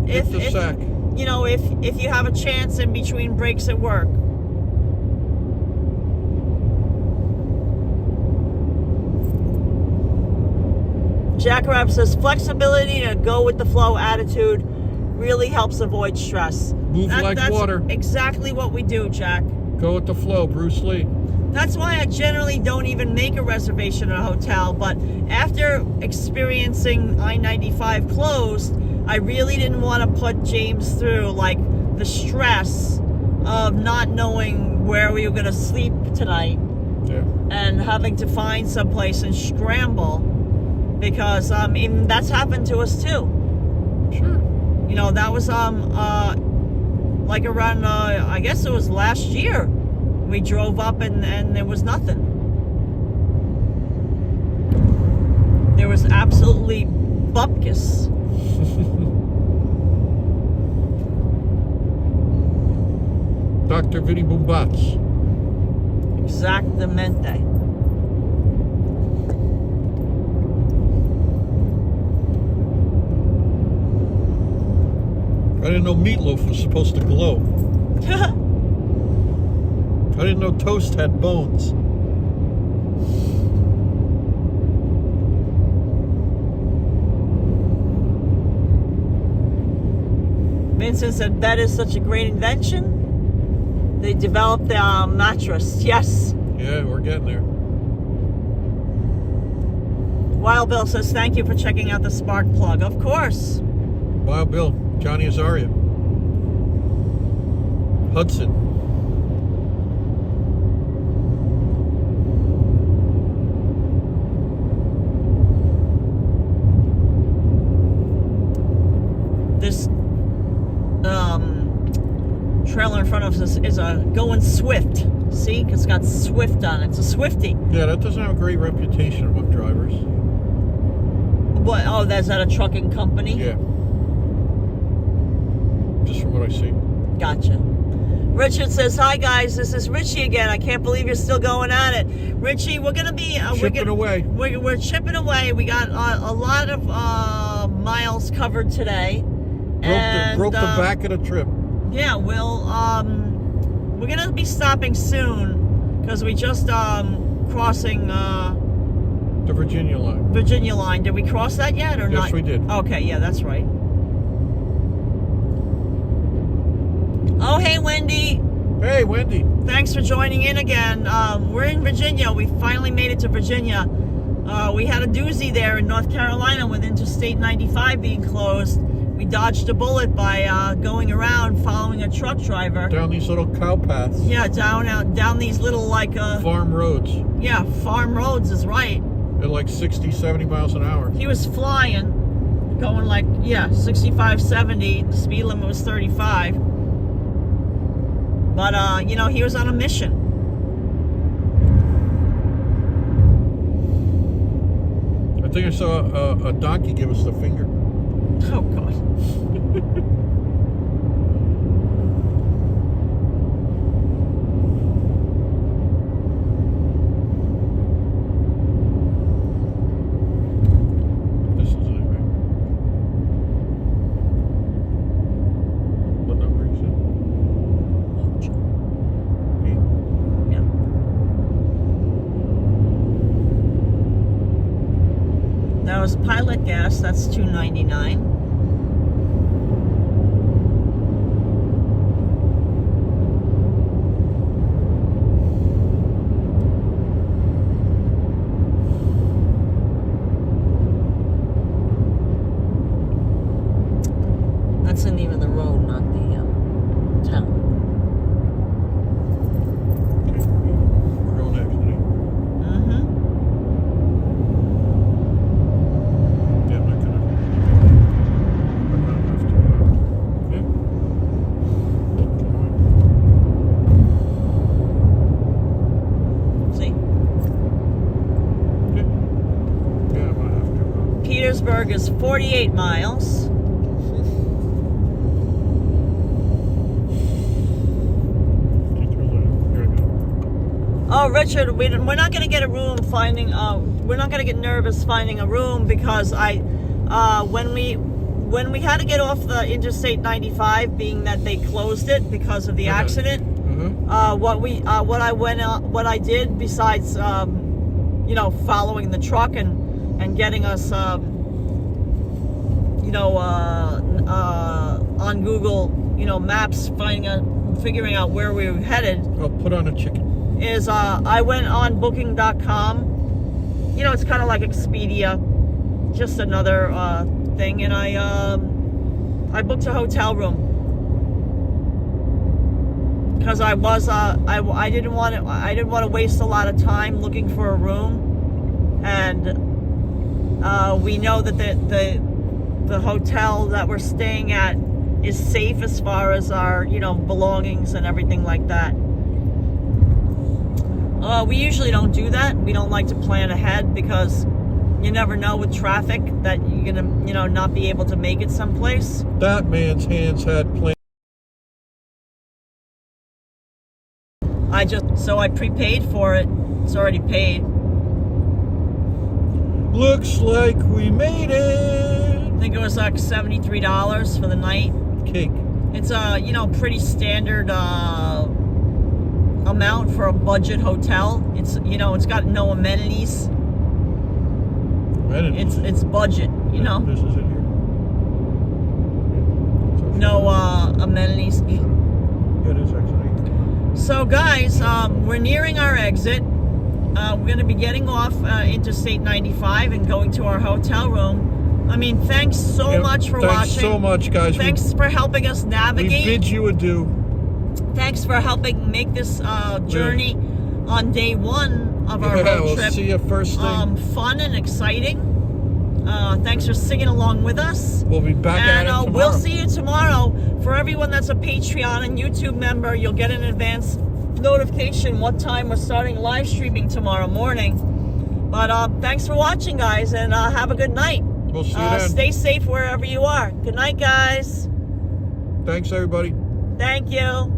Get the sack. You know, if you have a chance in between breaks at work. Jack Rapp says flexibility and a go with the flow attitude really helps avoid stress. Move like that's water. Exactly what we do, Jack. Go with the flow, Bruce Lee. That's why I generally don't even make a reservation at a hotel, but after experiencing I-95 closed, I really didn't want to put James through like the stress of not knowing where we were going to sleep tonight. Yeah. And having to find someplace and scramble, because that's happened to us too. Sure. You know, that was like around I guess it was last year. We drove up and there was nothing. There was absolutely bupkis. Dr. Vinny Boombats. Exactamente. I didn't know meatloaf was supposed to glow. I didn't know toast had bones. Vincent said that is such a great invention. They developed the mattress. Yes. Yeah, we're getting there. Wild Bill says thank you for checking out the spark plug. Of course. Wild Bill, Johnny Azaria, Hudson. This trailer in front of us is going swift. See, it's got Swift on it. It's a Swifty. Yeah, that doesn't have a great reputation among drivers. What? Oh, that's at a trucking company? Yeah. Just from what I see. Gotcha. Richard says, hi guys, this is Richie again. I can't believe you're still going at it. Richie, we're going to be... Chipping away. We're chipping away. We got a lot of miles covered today. Broke the back of the trip. Yeah, we're going to be stopping soon because we just crossing... the Virginia line. Virginia line. Did we cross that yet or not? Yes, we did. Okay, yeah, that's right. Oh, hey, Wendy. Hey, Wendy. Thanks for joining in again. We're in Virginia. We finally made it to Virginia. We had a doozy there in North Carolina with Interstate 95 being closed. We dodged a bullet by going around following a truck driver. Down these little cow paths. Yeah, down these little like... farm roads. Yeah, farm roads is right. At like 60, 70 miles an hour. He was flying, going like, 65, 70. The speed limit was 35. But, you know, he was on a mission. I think I saw a donkey give us the finger. Oh, God. This isn't it, right? What number is it? 8? Yeah. That was pilot gas. That's $2.99. That's the name of the road, not the town. Okay. We're going next, right? Mm-hmm. Yeah, I'm not gonna have to. Yeah. See? Yeah, I'm gonna have to. Petersburg is 48 miles. Oh, Richard, we're not going to get a room finding, we're not going to get nervous finding a room because when we had to get off the Interstate 95, being that they closed it because of the accident, what I did besides, you know, following the truck and getting us, you know, on Google, you know, Maps, figuring out where we were headed. I'll put on a chicken. Is I went on booking.com. You know, it's kind of like Expedia, just another thing, and I booked a hotel room because I didn't want to waste a lot of time looking for a room, and we know that the the hotel that we're staying at is safe as far as our, you know, belongings and everything like that. We usually don't do that. We don't like to plan ahead because you never know with traffic that you're gonna, you know, not be able to make it someplace. That man's hands had plans. So I prepaid for it. It's already paid. Looks like we made it. I think it was like $73 for the night. Cake. It's a, you know, pretty standard amount for a budget hotel. It's, you know, it's got no amenities. It's budget, you know. This is it here. No amenities. Yeah, it is actually. So guys, we're nearing our exit. We're going to be getting off Interstate 95 and going to our hotel room. I mean, thanks so much for watching. Thanks so much, guys. Thanks for helping us navigate. We bid you adieu. Thanks for helping make this journey on day one of our road we'll trip. See you first thing. Fun and exciting. Thanks for singing along with us. We'll be back at it tomorrow. We'll see you tomorrow. For everyone that's a Patreon and YouTube member, you'll get an advance notification what time we're starting live streaming tomorrow morning. But thanks for watching, guys, and have a good night. We'll see you then. Stay safe wherever you are. Good night, guys. Thanks, everybody. Thank you.